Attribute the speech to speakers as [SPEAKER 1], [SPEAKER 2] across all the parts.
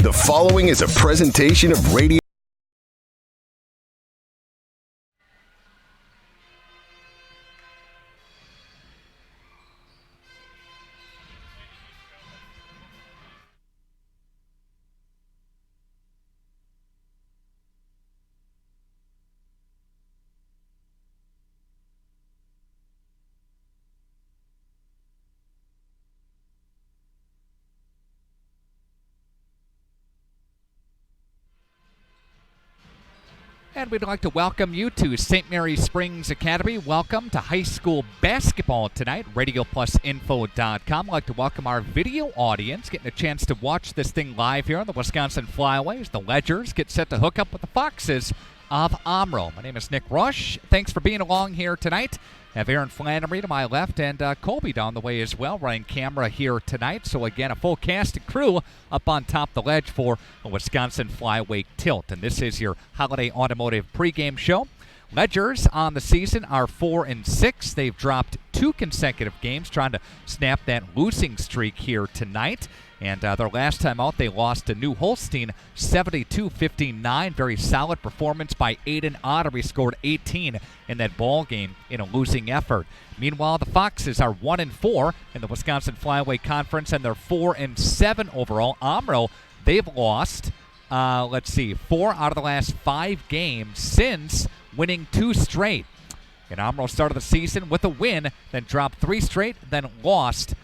[SPEAKER 1] The following is a presentation of Radio.
[SPEAKER 2] And we'd like to welcome you to St. Mary Springs Academy. Welcome to high school basketball tonight, RadioPlusInfo.com. I'd like to welcome our video audience, getting a chance to watch this thing live here on the Wisconsin Flyways. The Ledgers get set to hook up with the Foxes of Omro. My name is Nick Rush. Thanks for being along here tonight. Have Aaron Flannery to my left and Colby down the way as well, running camera here tonight. So again, a full cast and crew up on top of the ledge for a Wisconsin Flyway Tilt. And this is your Holiday Automotive pregame show. Ledgers on the season are 4-6. They've dropped 2 consecutive games, trying to snap that losing streak here tonight. And their last time out, they lost to New Holstein 72-59. Very solid performance by Aiden Otter. He scored 18 in that ball game in a losing effort. Meanwhile, the Foxes are 1-4 in the Wisconsin Flyway Conference, and they're 4-7 overall. Omro, they've lost, 4 out of the last 5 games since winning 2 straight. And Omro started the season with a win, then dropped 3 straight, then lost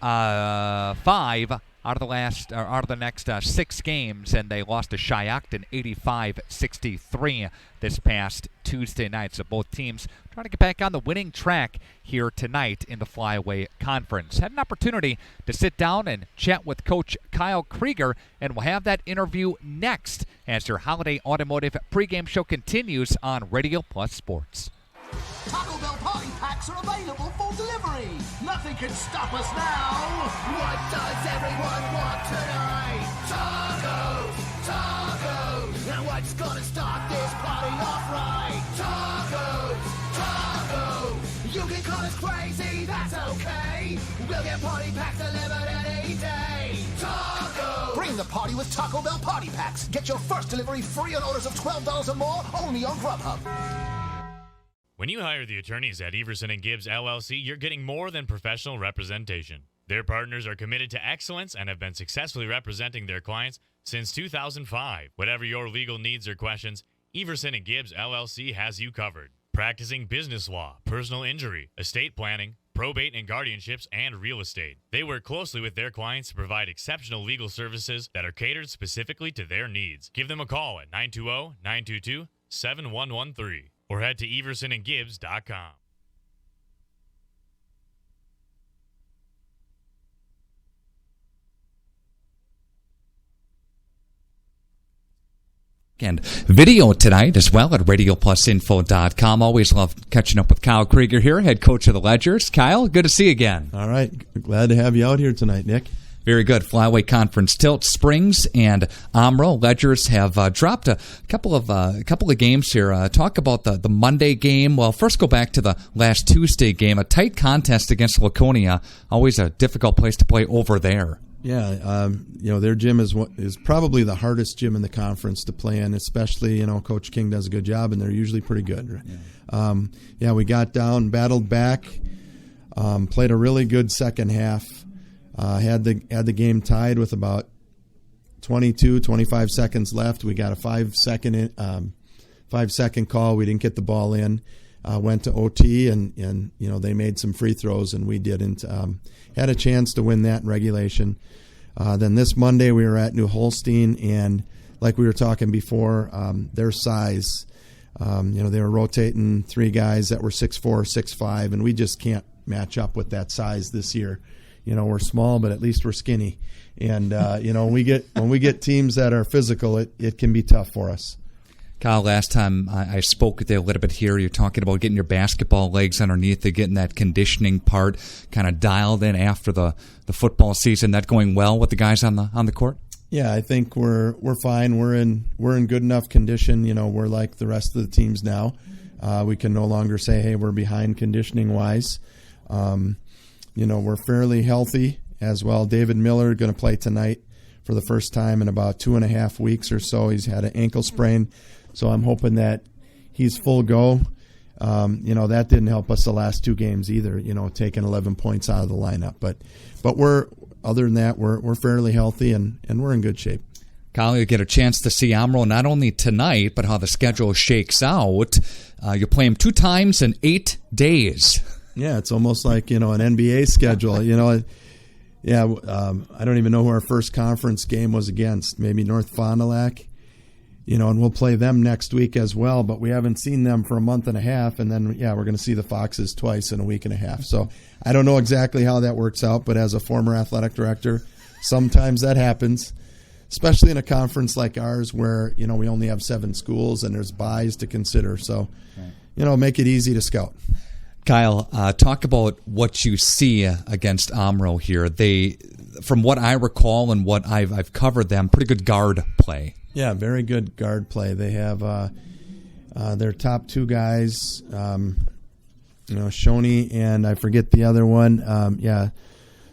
[SPEAKER 2] 5 out of the next 6 games, and they lost to Shiocton 85-63 this past Tuesday night. So both teams trying to get back on the winning track here tonight in the Flyway Conference. Had an opportunity to sit down and chat with Coach Kyle Krieger, and we'll have that interview next as your Holiday Automotive pregame show continues on Radio Plus Sports.
[SPEAKER 3] Taco Bell party packs are available for delivery. Nothing can stop us now. What does everyone want tonight? Tacos, tacos. And what's gonna start this party off right? Tacos, tacos. You can call us crazy, that's okay. We'll get party packs delivered any day. Tacos. Bring the party with Taco Bell party packs. Get your first delivery free on orders of $12 or more, only on Grubhub.
[SPEAKER 4] When you hire the attorneys at Everson & Gibbs, LLC, you're getting more than professional representation. Their partners are committed to excellence and have been successfully representing their clients since 2005. Whatever your legal needs or questions, Everson & Gibbs, LLC has you covered. Practicing business law, personal injury, estate planning, probate and guardianships, and real estate. They work closely with their clients to provide exceptional legal services that are catered specifically to their needs. Give them a call at 920-922-7113. or head to eversonandgibbs.com.
[SPEAKER 2] And video tonight as well at RadioPlusInfo.com. Always love catching up with Kyle Krieger here, head coach of the Ledgers. Kyle, good to see you again.
[SPEAKER 5] All right. Glad to have you out here tonight, Nick.
[SPEAKER 2] Very good. Flyway Conference Tilt Springs and Omro Ledgers have dropped a couple of games here. Talk about the Monday game. Well, first go back to the last Tuesday game. A tight contest against Laconia. Always a difficult place to play over there.
[SPEAKER 5] Yeah, their gym is probably the hardest gym in the conference to play in. Especially, Coach King does a good job, and they're usually pretty good. Yeah, we got down, battled back, played a really good second half. Had the game tied with about 25 seconds left. We got a 5 second call. We didn't get the ball in. Went to OT and they made some free throws and we didn't. Had a chance to win that in regulation. Then this Monday we were at New Holstein, and like we were talking before, their size. They were rotating 3 guys that were 6'4", 6'5", and we just can't match up with that size this year. We're small, but at least we're skinny. And, when we get teams that are physical, it can be tough for us.
[SPEAKER 2] Kyle, last time I spoke with you a little bit here, you're talking about getting your basketball legs underneath you, getting that conditioning part kind of dialed in after the football season. That going well with the guys on the court?
[SPEAKER 5] Yeah, I think we're fine. We're in good enough condition. We're like the rest of the teams now. We can no longer say, hey, we're behind conditioning wise. We're fairly healthy as well. David Miller going to play tonight for the first time in about 2.5 weeks or so. He's had an ankle sprain, so I'm hoping that he's full go. That didn't help us the last 2 games either, taking 11 points out of the lineup. But other than that, we're fairly healthy and we're in good shape.
[SPEAKER 2] Kyle, you get a chance to see Omro not only tonight, but how the schedule shakes out. You play him 2 times in 8 days.
[SPEAKER 5] Yeah, it's almost like, an NBA schedule. I don't even know who our first conference game was against. Maybe North Fond du Lac. And we'll play them next week as well, but we haven't seen them for a month and a half, and then, we're going to see the Foxes twice in a week and a half. So I don't know exactly how that works out, but as a former athletic director, sometimes that happens, especially in a conference like ours where, we only have 7 schools and there's buys to consider. So, make it easy to scout.
[SPEAKER 2] Kyle, talk about what you see against Omro here. They, from what I recall and what I've covered them, pretty good guard play.
[SPEAKER 5] Yeah, very good guard play. They have their top 2 guys, Shoney and I forget the other one.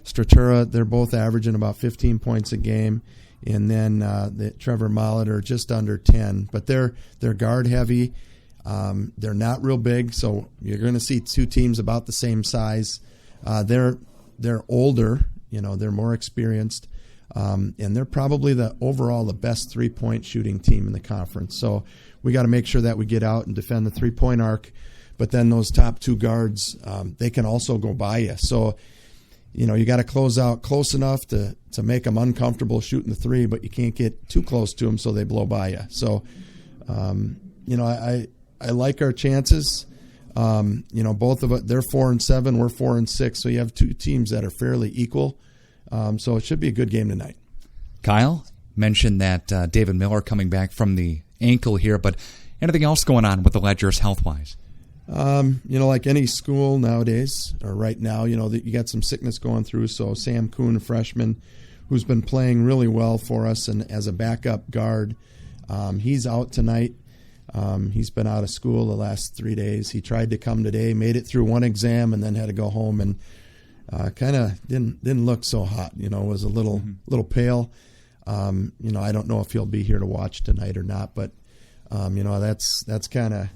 [SPEAKER 5] Stratura, they're both averaging about 15 points a game. And then Trevor Molitor just under 10. But they're guard heavy. They're not real big, so you're going to see 2 teams about the same size. They're older, they're more experienced. And they're probably the best 3-point shooting team in the conference. So we got to make sure that we get out and defend the 3-point arc. But then those top 2 guards, they can also go by you. So, you got to close out close enough to make them uncomfortable shooting the 3, but you can't get too close to them so they blow by you. So, I like our chances. Both of it, they're 4-7, we're 4-6. So you have 2 teams that are fairly equal. So it should be a good game tonight.
[SPEAKER 2] Kyle mentioned that David Miller coming back from the ankle here, but anything else going on with the Ledgers health-wise?
[SPEAKER 5] Like any school nowadays, or right now, you got some sickness going through. So Sam Kuhn, a freshman, who's been playing really well for us and as a backup guard, he's out tonight. He's been out of school the last 3 days. He tried to come today, made it through 1 exam, and then had to go home and kind of didn't look so hot. Was a little pale. I don't know if he'll be here to watch tonight or not, but that's kind of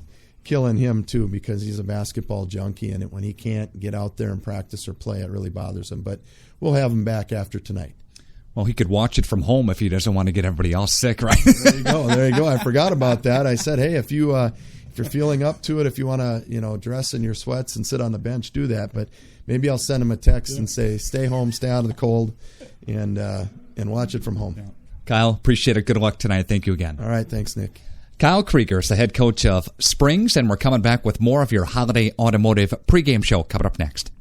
[SPEAKER 5] killing him too, because he's a basketball junkie, and when he can't get out there and practice or play, it really bothers him. But we'll have him back after tonight.
[SPEAKER 2] Well, he could watch it from home if he doesn't want to get everybody else sick, right?
[SPEAKER 5] There you go. I forgot about that. I said, hey, if you're feeling up to it, if you want to, dress in your sweats and sit on the bench, do that. But maybe I'll send him a text and say, stay home, stay out of the cold, and watch it from home.
[SPEAKER 2] Yeah. Kyle, appreciate it. Good luck tonight. Thank you again.
[SPEAKER 5] All right. Thanks, Nick.
[SPEAKER 2] Kyle Krieger is the head coach of Springs, and we're coming back with more of your Holiday Automotive pregame show coming up next.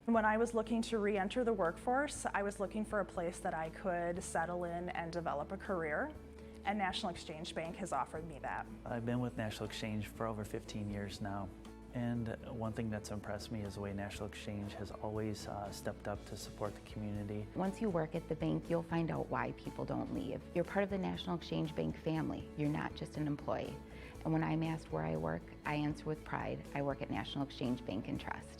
[SPEAKER 6] When I was looking to re-enter the workforce, I was looking for a place that I could settle in and develop a career, and National Exchange Bank has offered me that.
[SPEAKER 7] I've been with National Exchange for over 15 years now, and one thing that's impressed me is the way National Exchange has always stepped up to support the community.
[SPEAKER 8] Once you work at the bank, you'll find out why people don't leave. You're part of the National Exchange Bank family. You're not just an employee. And when I'm asked where I work, I answer with pride. I work at National Exchange Bank and Trust.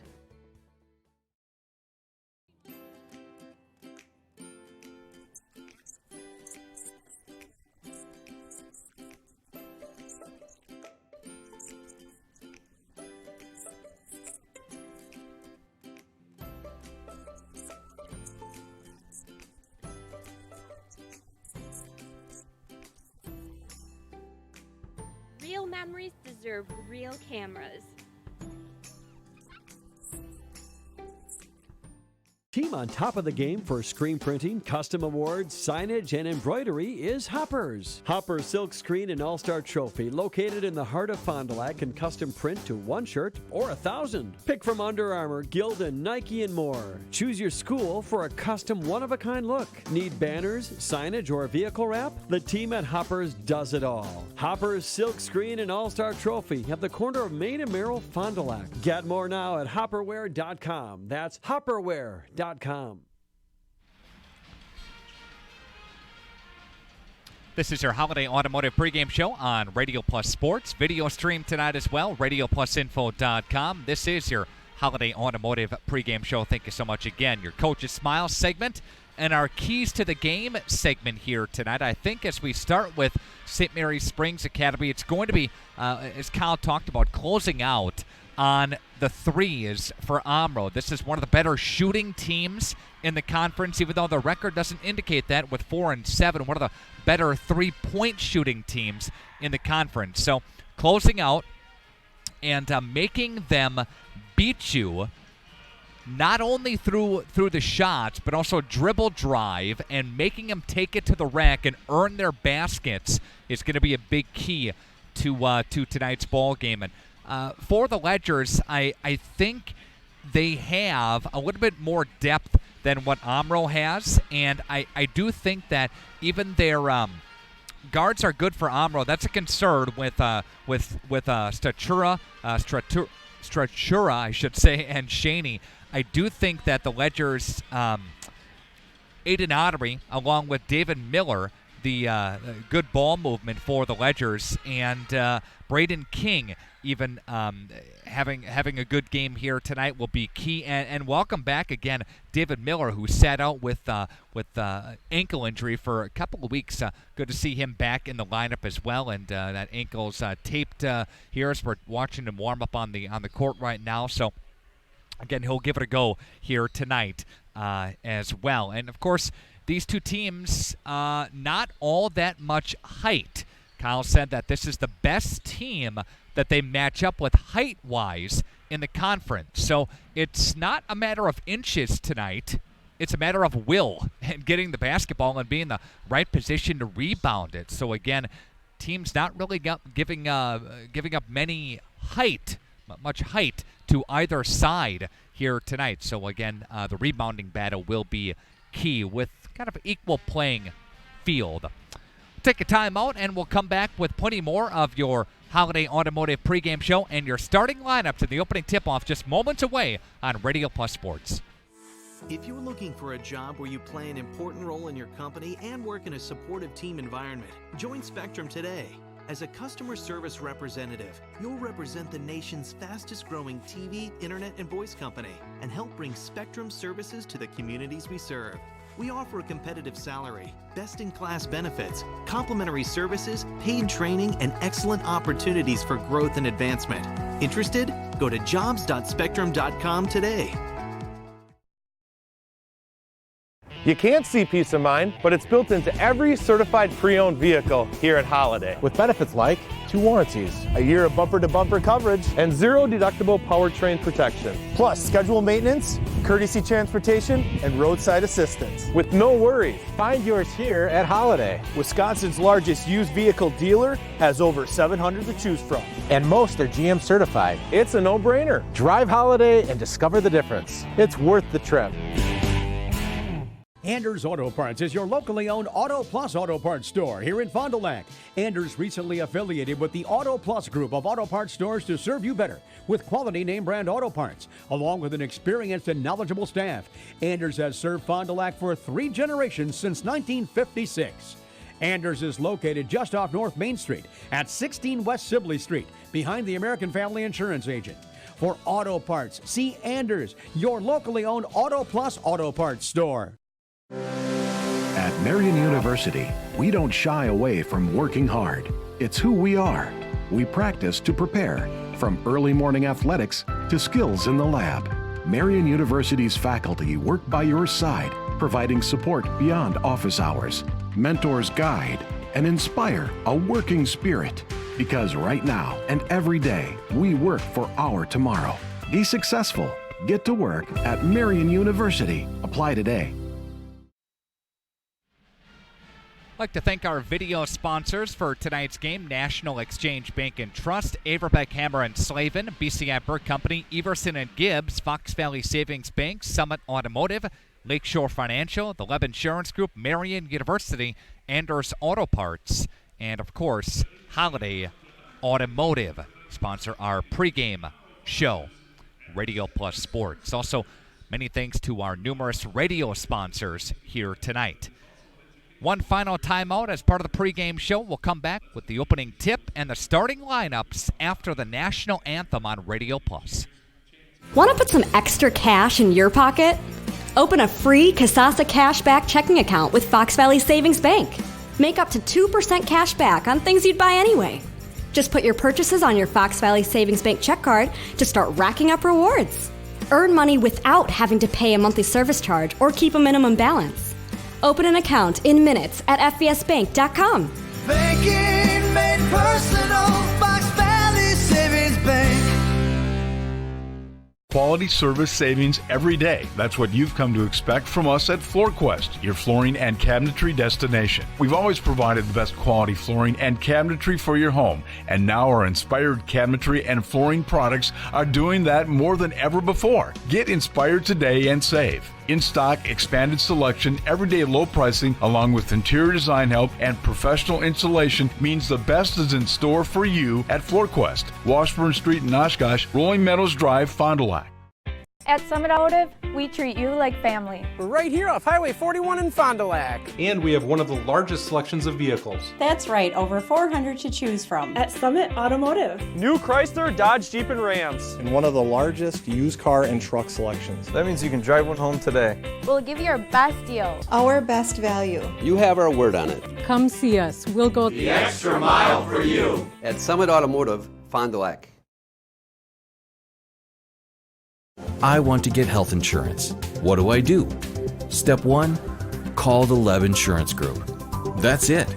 [SPEAKER 9] Real memories deserve real cameras.
[SPEAKER 10] Team on top of the game for screen printing, custom awards, signage, and embroidery is Hoppers. Hoppers Silk Screen and All-Star Trophy, located in the heart of Fond du Lac, can custom print to 1 shirt or 1,000. Pick from Under Armour, Gildan, Nike, and more. Choose your school for a custom one-of-a-kind look. Need banners, signage, or vehicle wrap? The team at Hoppers does it all. Hoppers Silk Screen and All-Star Trophy at the corner of Main and Merrill, Fond du Lac. Get more now at hopperware.com. That's hopperware.com.
[SPEAKER 2] This is your Holiday Automotive pregame show on Radio Plus Sports. Video stream tonight as well, radioplusinfo.com. This is your Holiday Automotive pregame show. Thank you so much again. Your Coach's Smile segment and our Keys to the Game segment here tonight. I think as we start with St. Mary's Springs Academy, it's going to be, as Kyle talked about, closing out on the threes for Omro. This is one of the better shooting teams in the conference, even though the record doesn't indicate that, with 4-7, one of the better three-point shooting teams in the conference. So closing out and making them beat you not only through the shots, but also dribble drive, and making them take it to the rack and earn their baskets is going to be a big key to tonight's ball game. And for the Ledgers, I think they have a little bit more depth than what Omro has, and I do think that even their guards are good for Omro. That's a concern with Stratura, I should say, and Shaney. I do think that the Ledgers, Aiden Ottery, along with David Miller, the good ball movement for the Ledgers, and Braden King, even having a good game here tonight, will be key. And welcome back again, David Miller, who sat out with ankle injury for a couple of weeks. Good to see him back in the lineup as well. And that ankle's taped here as we're watching him warm up on the court right now. So again, he'll give it a go here tonight as well. And of course, these two teams, not all that much height. Kyle said that this is the best team that they match up with height-wise in the conference. So it's not a matter of inches tonight. It's a matter of will and getting the basketball and being in the right position to rebound it. So again, teams not really giving up much height to either side here tonight. So again, the rebounding battle will be key with kind of equal playing field. Take a timeout, and we'll come back with plenty more of your Holiday Automotive pregame show and your starting lineups in the opening tip-off just moments away on Radio Plus Sports.
[SPEAKER 11] If you're looking for a job where you play an important role in your company and work in a supportive team environment, join Spectrum today. As a customer service representative, you'll represent the nation's fastest-growing TV, internet, and voice company and help bring Spectrum services to the communities we serve. We offer a competitive salary, best-in-class benefits, complimentary services, paid training, and excellent opportunities for growth and advancement. Interested? Go to jobs.spectrum.com today.
[SPEAKER 12] You can't see peace of mind, but it's built into every certified pre-owned vehicle here at Holiday. With benefits like 2 warranties, a year of bumper-to-bumper coverage, and 0 deductible powertrain protection. Plus, scheduled maintenance, courtesy transportation, and roadside assistance. With no worries. Find yours here at Holiday. Wisconsin's largest used vehicle dealer has over 700 to choose from. And most are GM certified. It's a no-brainer. Drive Holiday and discover the difference. It's worth the trip.
[SPEAKER 13] Anders Auto Parts is your locally owned Auto Plus Auto Parts store here in Fond du Lac. Anders recently affiliated with the Auto Plus group of auto parts stores to serve you better with quality name brand auto parts, along with an experienced and knowledgeable staff. Anders has served Fond du Lac for 3 generations since 1956. Anders is located just off North Main Street at 16 West Sibley Street, behind the American Family Insurance Agent. For auto parts, see Anders, your locally owned Auto Plus Auto Parts store.
[SPEAKER 14] At Marian University, we don't shy away from working hard. It's who we are. We practice to prepare, from early morning athletics to skills in the lab. Marian University's faculty work by your side, providing support beyond office hours. Mentors guide and inspire a working spirit. Because right now and every day, we work for our tomorrow. Be successful. Get to work at Marion University. Apply today.
[SPEAKER 2] I'd like to thank our video sponsors for tonight's game: National Exchange Bank and Trust, Averbeck Hammer and Slavin, BCI Burke Company, Everson and Gibbs, Fox Valley Savings Bank, Summit Automotive, Lakeshore Financial, the Leb Insurance Group, Marion University, Anders Auto Parts, and of course, Holiday Automotive sponsor our pregame show, Radio Plus Sports. Also, many thanks to our numerous radio sponsors here tonight. One final timeout as part of the pregame show. We'll come back with the opening tip and the starting lineups after the national anthem on Radio Plus.
[SPEAKER 15] Want to put some extra cash in your pocket? Open a free Kasasa Cashback checking account with Fox Valley Savings Bank. Make up to 2% cash back on things you'd buy anyway. Just put your purchases on your Fox Valley Savings Bank check card to start racking up rewards. Earn money without having to pay a monthly service charge or keep a minimum balance. Open an account in minutes at fvsbank.com.
[SPEAKER 3] Banking made personal, Fox Valley Savings Bank.
[SPEAKER 16] Quality service savings every day. That's what you've come to expect from us at FloorQuest, your flooring and cabinetry destination. We've always provided the best quality flooring and cabinetry for your home, and now our inspired cabinetry and flooring products are doing that more than ever before. Get inspired today and save. In stock, expanded selection, everyday low pricing, along with interior design help and professional installation means the best is in store for you at FloorQuest, Washburn Street in Oshkosh, Rolling Meadows Drive, Fond du Lac.
[SPEAKER 17] At Summit Automotive, we treat you like family.
[SPEAKER 18] We're right here off Highway 41 in Fond du Lac.
[SPEAKER 19] And we have one of the largest selections of vehicles.
[SPEAKER 20] That's right, over 400 to choose from.
[SPEAKER 21] At Summit Automotive.
[SPEAKER 22] New Chrysler, Dodge, Jeep, and Rams.
[SPEAKER 23] And one of the largest used car and truck selections.
[SPEAKER 24] That means you can drive one home today.
[SPEAKER 17] We'll give you our best deal.
[SPEAKER 20] Our best value.
[SPEAKER 25] You have our word on it.
[SPEAKER 26] Come see us. We'll go
[SPEAKER 27] the extra mile for you.
[SPEAKER 25] At Summit Automotive, Fond du Lac.
[SPEAKER 28] I want to get health insurance. What do? Step 1, call the Leb Insurance Group. That's it.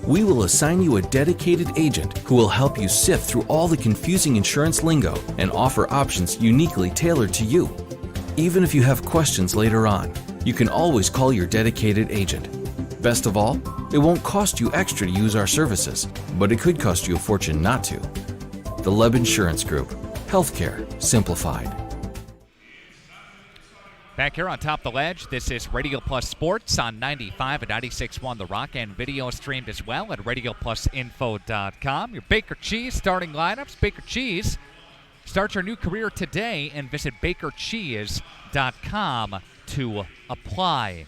[SPEAKER 28] We will assign you a dedicated agent who will help you sift through all the confusing insurance lingo and offer options uniquely tailored to you. Even if you have questions later on, you can always call your dedicated agent. Best of all, it won't cost you extra to use our services, but it could cost you a fortune not to. The Leb Insurance Group. Healthcare simplified.
[SPEAKER 2] Back here on Top of the Ledge, this is Radio Plus Sports on 95 and 96.1 The Rock, and video streamed as well at RadioPlusInfo.com. Your Baker Cheese starting lineups. Baker Cheese, start your new career today and visit BakerCheese.com to apply.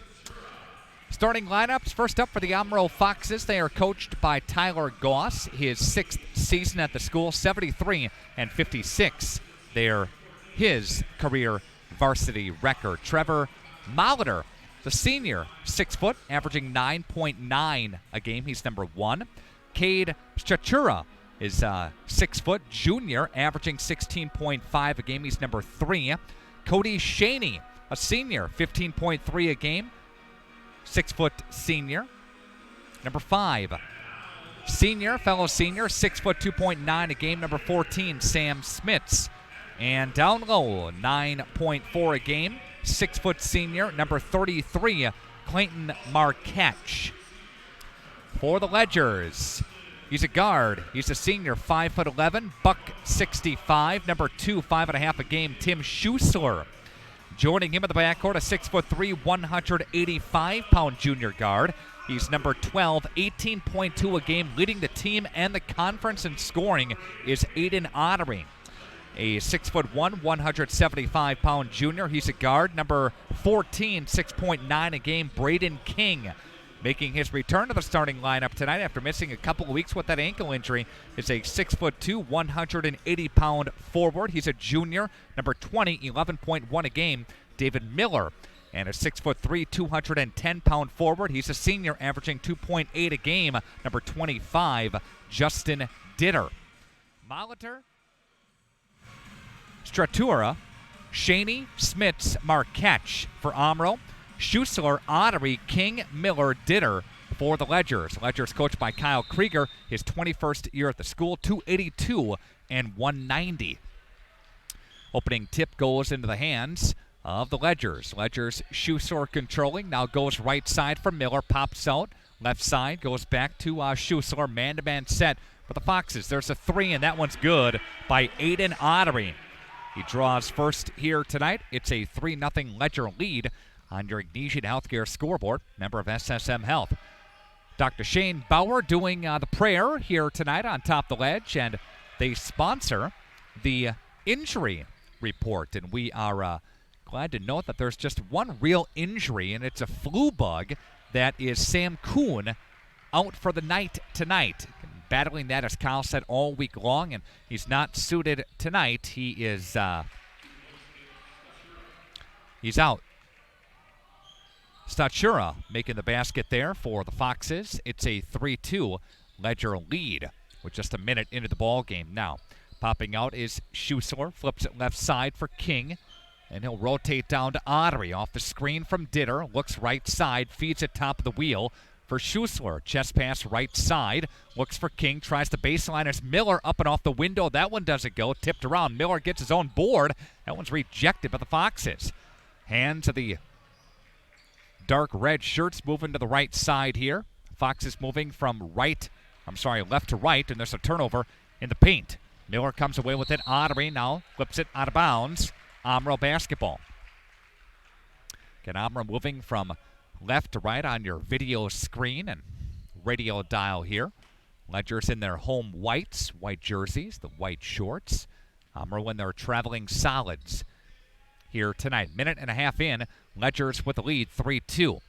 [SPEAKER 2] Starting lineups, first up for the Omro Foxes. They are coached by Tyler Goss, his 6th season at the school, 73 and 56. They're his career varsity record. Trevor Molitor, the senior, 6 foot, averaging 9.9 a game. He's number 1. Cade Stratura is 6 foot, junior, averaging 16.5 a game. He's number 3. Cody Shaney, a senior, 15.3 a game. 6 foot senior, number 5. Senior, fellow senior, 6 foot, 2.9 a game. Number 14, Sam Smits. And down low, 9.4 a game. 6 foot senior, number 33, Clayton Marquette. For the Ledgers, he's a guard. He's a senior, 5'11", $165. Number 2, 5.5 a game, Tim Schuessler. Joining him in the backcourt, a 6'3", 185-pound junior guard. He's number 12, 18.2 a game. Leading the team and the conference in scoring is Aiden Ottery. A 6'1", 175-pound junior. He's a guard. Number 14, 6.9 a game, Braden King. Making his return to the starting lineup tonight after missing a couple of weeks with that ankle injury is a 6'2", 180-pound forward. He's a junior. Number 20, 11.1 a game, David Miller. And a 6'3", 210-pound forward. He's a senior, averaging 2.8 a game. Number 25, Justin Ditter. Molitor, Stratura, Shaney, Smits, Marquette for Omro. Schuessler, Ottery, King, Miller, Ditter for the Ledgers. Ledgers coached by Kyle Krieger, his 21st year at the school, 282 and 190. Opening tip goes into the hands of the Ledgers. Ledgers, Schussler controlling. Now goes right side for Miller. Pops out. Left side goes back to Schussler. Man-to-man set for the Foxes. There's a 3, and that one's good by Aiden Ottery. He draws first here tonight. It's a 3-0 Ledger lead on your Ignesian Healthcare scoreboard. Member of SSM Health. Dr. Shane Bauer doing the prayer here tonight on Top the Ledge, and they sponsor the injury report. And we are glad to note that there's just one real injury, and it's a flu bug. That is Sam Kuhn out for the night tonight. Battling that, as Kyle said, all week long, and he's not suited tonight. He's out. Stachura making the basket there for the Foxes. It's a 3-2 Ledger lead with just a minute into the ball game now. Popping out is Schussler, flips it left side for King, and he'll rotate down to Ottery off the screen from Ditter. Looks right side, feeds it top of the wheel for Schussler. Chest pass right side, looks for King, tries the baseline as Miller up and off the window. That one doesn't go, tipped around. Miller gets his own board. That one's rejected by the Foxes. Hands of the dark red shirts moving to the right side here. Foxes moving from left to right, and there's a turnover in the paint. Miller comes away with it. Ottery now flips it out of bounds. Omro basketball. Again, Omro moving from left to right on your video screen and radio dial here. Ledgers in their home whites, white jerseys, the white shorts. Omro in their traveling solids here tonight. Minute and a half in, Ledgers with the lead, 3-2.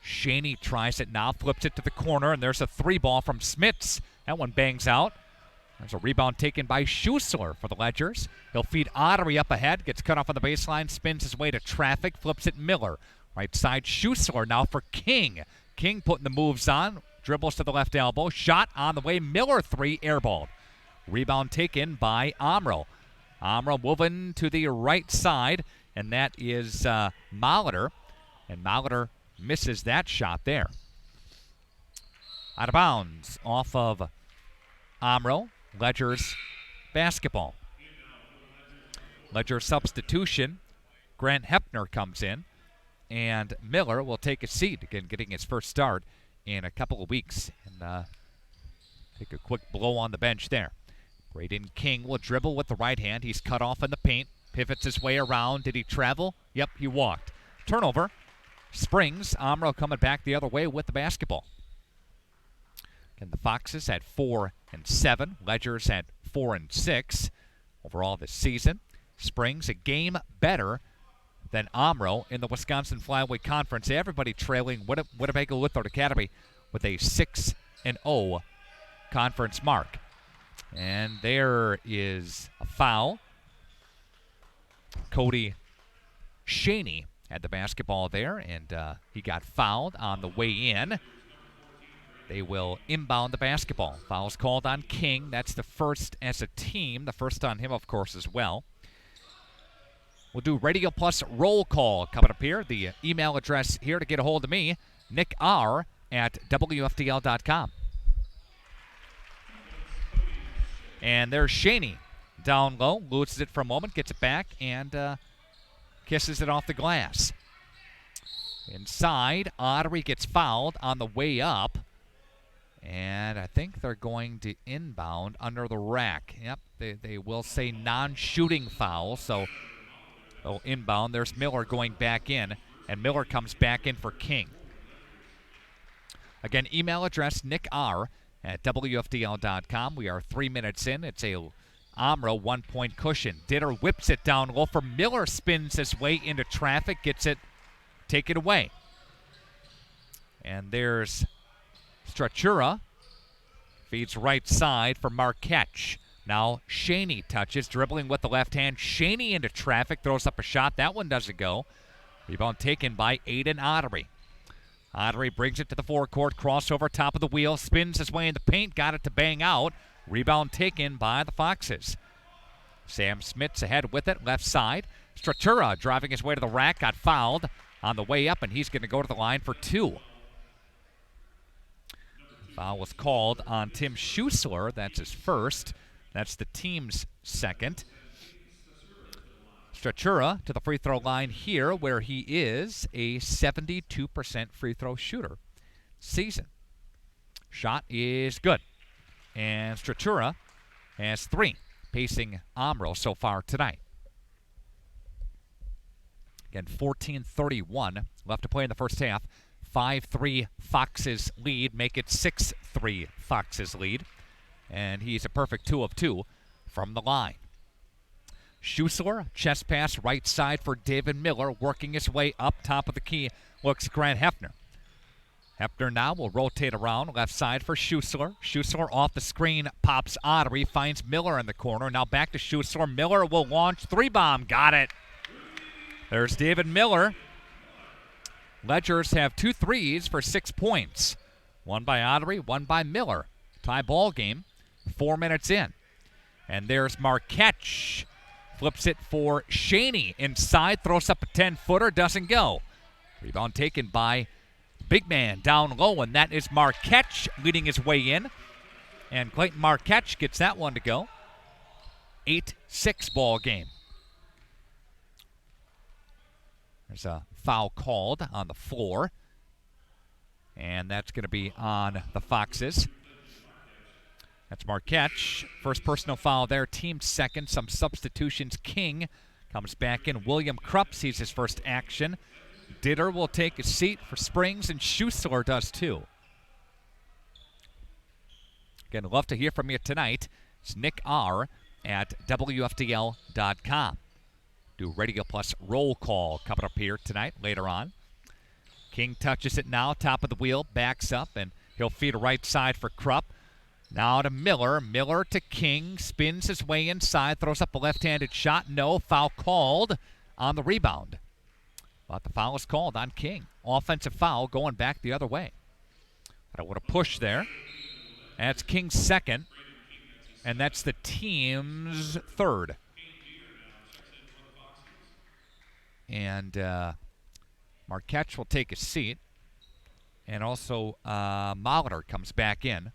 [SPEAKER 2] Shaney tries it now, flips it to the corner, and there's a 3-ball from Smits. That one bangs out. There's a rebound taken by Schussler for the Ledgers. He'll feed Ottery up ahead, gets cut off on the baseline, spins his way to traffic, flips it Miller. Right side, Schussler now for King. King putting the moves on, dribbles to the left elbow, shot on the way, Miller 3, airballed. Rebound taken by Omro. Omro moving to the right side, and that is Molitor. And Molitor misses that shot there. Out of bounds off of Omro. Ledgers basketball. Ledger substitution. Grant Hepner comes in, and Miller will take a seat, again getting his first start in a couple of weeks. And take a quick blow on the bench there. Braden King will dribble with the right hand. He's cut off in the paint, pivots his way around. Did he travel? Yep, he walked. Turnover. Springs. Omro coming back the other way with the basketball. And the Foxes at 4-7. Ledgers at 4-6 overall this season. Springs a game better than Omro in the Wisconsin Flyweight Conference. Everybody trailing Winnebago Lithard Academy with a 6-0 conference mark. And there is a foul. Cody Shaney had the basketball there, and he got fouled on the way in. They will inbound the basketball. Foul's called on King. That's the first as a team. The first on him, of course, as well. We'll do Radio Plus roll call coming up here. The email address here to get a hold of me, Nick R. at WFDL.com. And there's Shaney down low, loses it for a moment, gets it back, and kisses it off the glass. Inside, Ottery gets fouled on the way up. And I think they're going to inbound under the rack. Yep, they will say non-shooting foul, so they'll inbound. There's Miller going back in, and Miller comes back in for King. Again, email address Nick R. at WFDL.com. We are 3 minutes in. It's a Omro 1-point cushion. Ditter whips it down low for Miller, spins his way into traffic, gets it taken away. And there's Strachura, feeds right side for Marquette. Now Shaney touches, dribbling with the left hand. Shaney into traffic, throws up a shot. That one doesn't go. Rebound taken by Aiden Ottery. Ottery brings it to the forecourt, crossover, top of the wheel, spins his way in the paint, got it to bang out. Rebound taken by the Foxes. Sam Smits ahead with it, left side. Stratura driving his way to the rack, got fouled on the way up, and he's going to go to the line for 2. Foul was called on Tim Schussler. That's his first. That's the team's second. Stratura to the free throw line here, where he is a 72% free throw shooter. Season. Shot is good. And Stratura has 3, pacing Omro so far tonight. Again, 14:31 left to play in the first half. 5-3 Foxes lead, make it 6-3 Foxes lead. And he's a perfect 2 of 2 from the line. Schussler, chest pass right side for David Miller, working his way up top of the key. Looks Grant Hefner. Hefner now will rotate around, left side for Schussler. Schussler off the screen, pops Ottery, finds Miller in the corner. Now back to Schussler. Miller will launch 3-bomb. Got it. There's David Miller. Ledgers have 2 threes for 6 points. One by Ottery, one by Miller. Tie ball game, 4 minutes in. And there's Marquette. Flips it for Shaney inside, throws up a 10-footer, doesn't go. Rebound taken by big man down low, and that is Marquette leading his way in. And Clayton Marquette gets that one to go. 8-6 ball game. There's a foul called on the floor, and that's going to be on the Foxes. That's Marquette. First personal foul there, team second. Some substitutions. King comes back in. William Krupp sees his first action. Ditter will take a seat for Springs, and Schussler does too. Again, love to hear from you tonight. It's Nick R. at WFDL.com. Do Radio Plus roll call coming up here tonight, later on. King touches it now, top of the wheel, backs up, and he'll feed a right side for Krupp. Now to Miller. Miller to King. Spins his way inside. Throws up a left-handed shot. No. Foul called on the rebound. But the foul is called on King. Offensive foul going back the other way. But I would have pushed there. That's King's second. And that's the team's third. And Marquette will take a seat. And also Molitor comes back in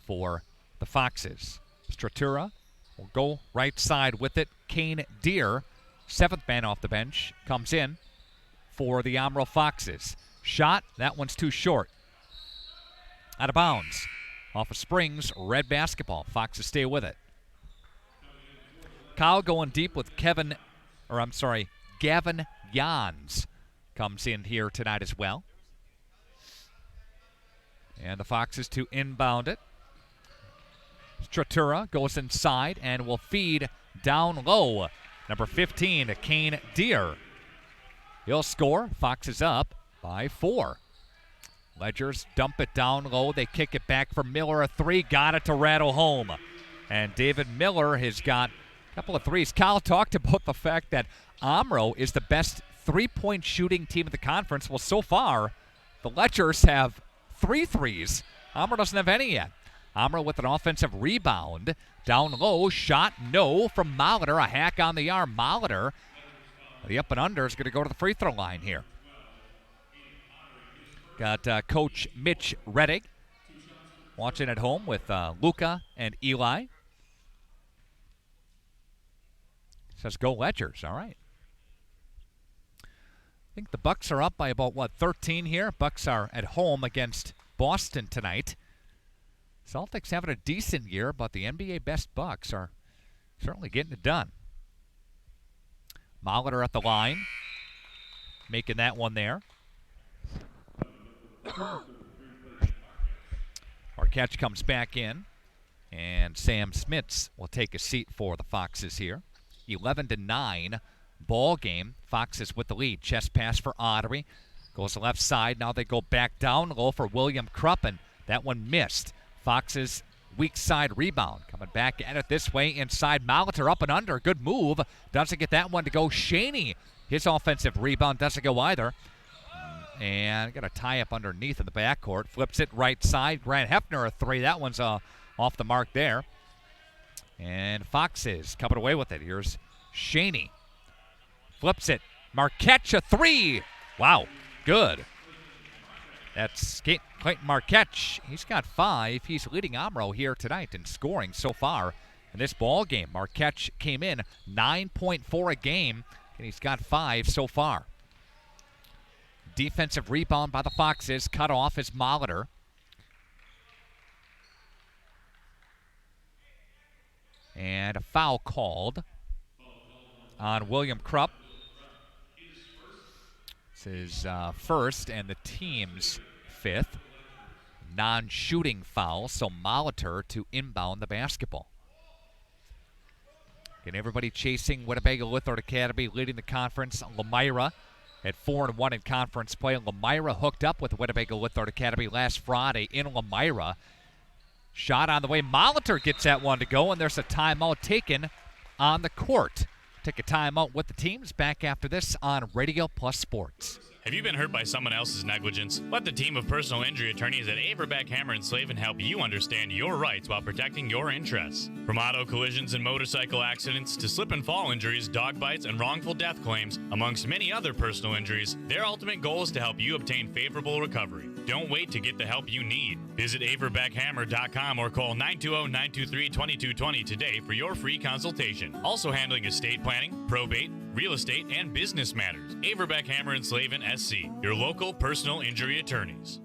[SPEAKER 2] for the Foxes. Stratura will go right side with it. Kane Deere, 7th man off the bench, comes in for the Omro Foxes. Shot, that one's too short. Out of bounds. Off of Springs, red basketball. Foxes stay with it. Kyle going deep with Gavin Jans comes in here tonight as well. And the Foxes to inbound it. Stratura goes inside and will feed down low. Number 15, Kane Deere. He'll score. Foxes up by 4. Ledgers dump it down low. They kick it back for Miller. A 3. Got it to rattle home. And David Miller has got a couple of threes. Kyle talked about the fact that Omro is the best 3-point shooting team in the conference. Well, so far, the Ledgers have 3 threes. Omro doesn't have any yet. Omro with an offensive rebound. Down low, shot no from Molitor. A hack on the arm. Molitor, the up and under, is going to go to the free throw line here. Got Coach Mitch Reddick watching at home with Luca and Eli. Says go Ledgers. All right. I think the Bucks are up by about, 13 here. Bucks are at home against Boston tonight. Celtics having a decent year, but the NBA best Bucks are certainly getting it done. Molitor at the line, making that one there. Marquette comes back in, and Sam Smits will take a seat for the Foxes here. 11-9 ball game. Foxes with the lead. Chest pass for Ottery. Goes left side. Now they go back down low for William Krupp, and that one missed. Foxes weak side rebound. Coming back at it this way inside. Molitor up and under. Good move. Doesn't get that one to go. Shaney, his offensive rebound doesn't go either. And got a tie up underneath in the backcourt. Flips it right side. Grant Hefner a 3. That one's off the mark there. And Foxes coming away with it. Here's Shaney. Flips it. Marquette a 3. Wow. Good. That's Clayton Marquette. He's got 5. He's leading Omro here tonight in scoring so far in this ball game. Marquette came in 9.4 a game And he's got 5 so far. Defensive rebound by the Foxes. Cut off is Molitor. And a foul called on William Krupp. This is first and the team's 5th. Non-shooting foul, so Molitor to inbound the basketball. And everybody chasing Winnebago Lithard Academy, leading the conference. Lemira at 4-1 in conference play. Lemira hooked up with Winnebago Lithard Academy last Friday in Lemira. Shot on the way. Molitor gets that one to go, and there's a timeout taken on the court. Take a timeout with the teams. Back after this on Radio Plus Sports.
[SPEAKER 1] Have you been hurt by someone else's negligence? Let the team of personal injury attorneys at Averbeck, Hammer & Slavin help you understand your rights while protecting your interests. From auto collisions and motorcycle accidents to slip and fall injuries, dog bites, and wrongful death claims, amongst many other personal injuries, their ultimate goal is to help you obtain favorable recovery. Don't wait to get the help you need. Visit averbeckhammer.com or call 920-923-2220 today for your free consultation. Also handling estate planning, probate, real estate, and business matters. Averbeck, Hammer & Slavin, SC, your local personal injury attorneys.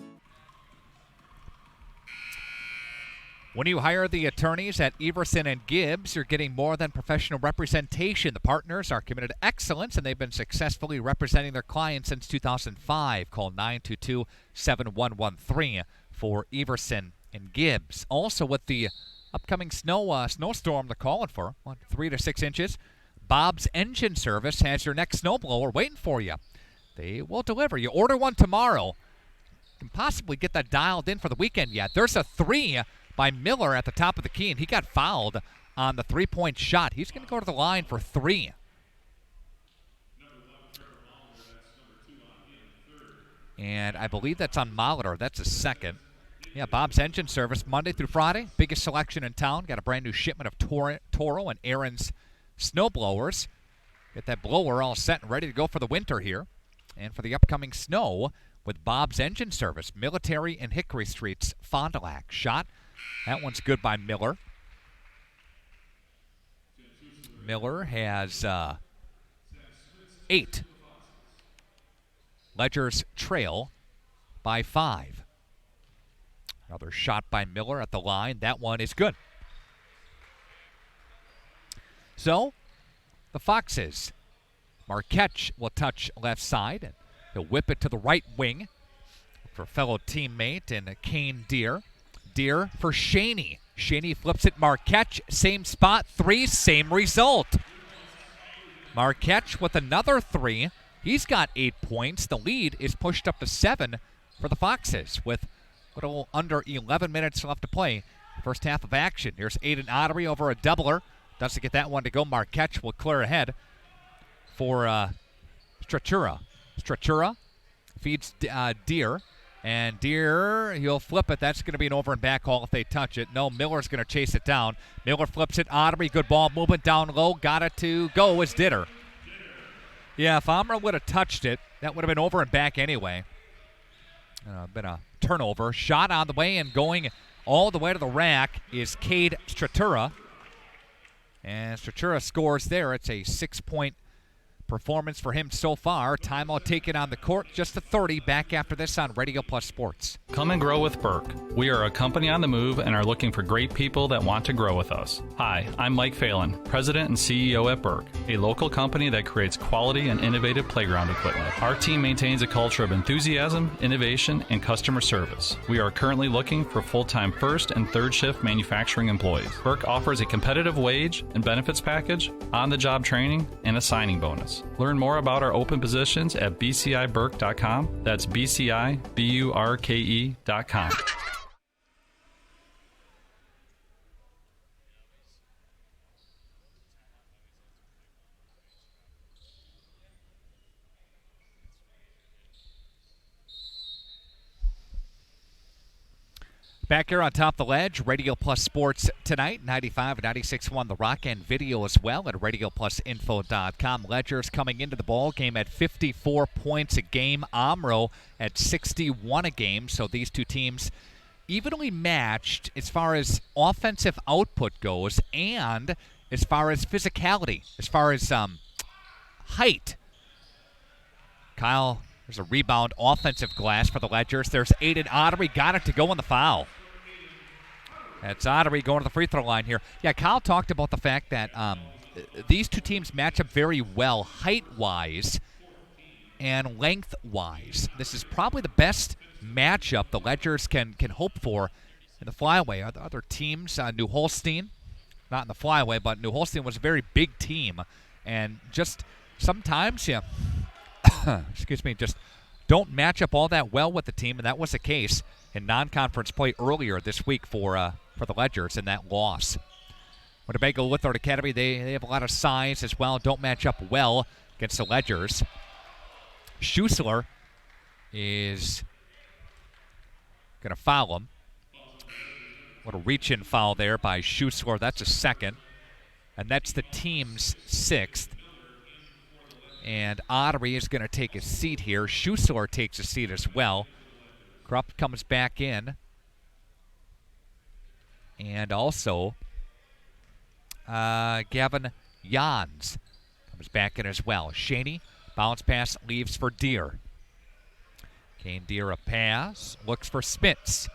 [SPEAKER 2] When you hire the attorneys at Everson and Gibbs, you're getting more than professional representation. The partners are committed to excellence, and they've been successfully representing their clients since 2005. Call 922-7113 for Everson and Gibbs. Also, with the upcoming snowstorm they're calling for, 3 to 6 inches, Bob's Engine Service has your next snowblower waiting for you. They will deliver. You order one tomorrow, you can possibly get that dialed in for the weekend yet. There's a 3 by Miller at the top of the key, and he got fouled on the three-point shot. He's going to go to the line for 3. And I believe that's on Molitor. That's a second. Yeah, Bob's Engine Service, Monday through Friday. Biggest selection in town. Got a brand new shipment of Toro and Aaron's snowblowers. Get that blower all set and ready to go for the winter here. And for the upcoming snow with Bob's Engine Service, Military and Hickory Streets, Fond du Lac. Shot. That one's good by Miller. Miller has 8. Ledgers trail by 5. Another shot by Miller at the line. That one is good. So, the Foxes. Marquette will touch left side, and he'll whip it to the right wing for fellow teammate and Kane Deere. Deere for Shaney. Shaney flips it. Marquette, same spot, 3, same result. Marquette with another 3. He's got 8 points. The lead is pushed up to 7 for the Foxes with a little under 11 minutes left to play. First half of action. Here's Aiden Ottery over a doubler. Doesn't get that one to go. Marquette will clear ahead for Stratura. Stratura feeds Deere. And Deere, he'll flip it. That's going to be an over and back call if they touch it. No, Miller's going to chase it down. Miller flips it. Ottery, good ball movement down low. Got it to go is Ditter. Yeah, if Omro would have touched it, that would have been over and back anyway. Been a turnover. Shot on the way and going all the way to the rack is Cade Stratura. And Stratura scores there. It's a 6-point performance for him so far. Timeout taken on the court. Just a 30. Back after this on Radio Plus Sports.
[SPEAKER 4] Come and grow with Burke. We are a company on the move and are looking for great people that want to grow with us. Hi, I'm Mike Phelan, President and CEO at Burke, a local company that creates quality and innovative playground equipment. Our team maintains a culture of enthusiasm, innovation, and customer service. We are currently looking for full-time first and third shift manufacturing employees. Burke offers a competitive wage and benefits package, on-the-job training, and a signing bonus. Learn more about our open positions at bciburke.com. That's bciburke.com.
[SPEAKER 2] Back here on Top of the Ledge, Radio Plus Sports tonight, 95 and 96.1 The Rock, and video as well at RadioPlusInfo.com. Ledgers coming into the ball game at 54 points a game. Omro at 61 a game. So these two teams evenly matched as far as offensive output goes and as far as physicality, as far as height. Kyle, there's a rebound offensive glass for the Ledgers. There's Aiden Ottery, got it to go on the foul. That's Ottery going to the free throw line here. Yeah, Kyle talked about the fact that these two teams match up very well height-wise and length-wise. This is probably the best matchup the Ledgers can hope for in the flyway. Other teams, New Holstein, not in the flyway, but New Holstein was a very big team. And just sometimes, excuse me, just don't match up all that well with the team, and that was the case in non-conference play earlier this week for the Ledgers in that loss. Winnebago Lutheran Academy, they have a lot of size as well, don't match up well against the Ledgers. Schussler is going to foul him. What a reach-in foul there by Schussler. That's a second. And that's the team's sixth. And Ottery is going to take a seat here. Schussler takes a seat as well. Krupp comes back in. And also, Gavin Jans comes back in as well. Shaney, bounce pass, leaves for Deere. Kane Deere a pass, looks for Smits.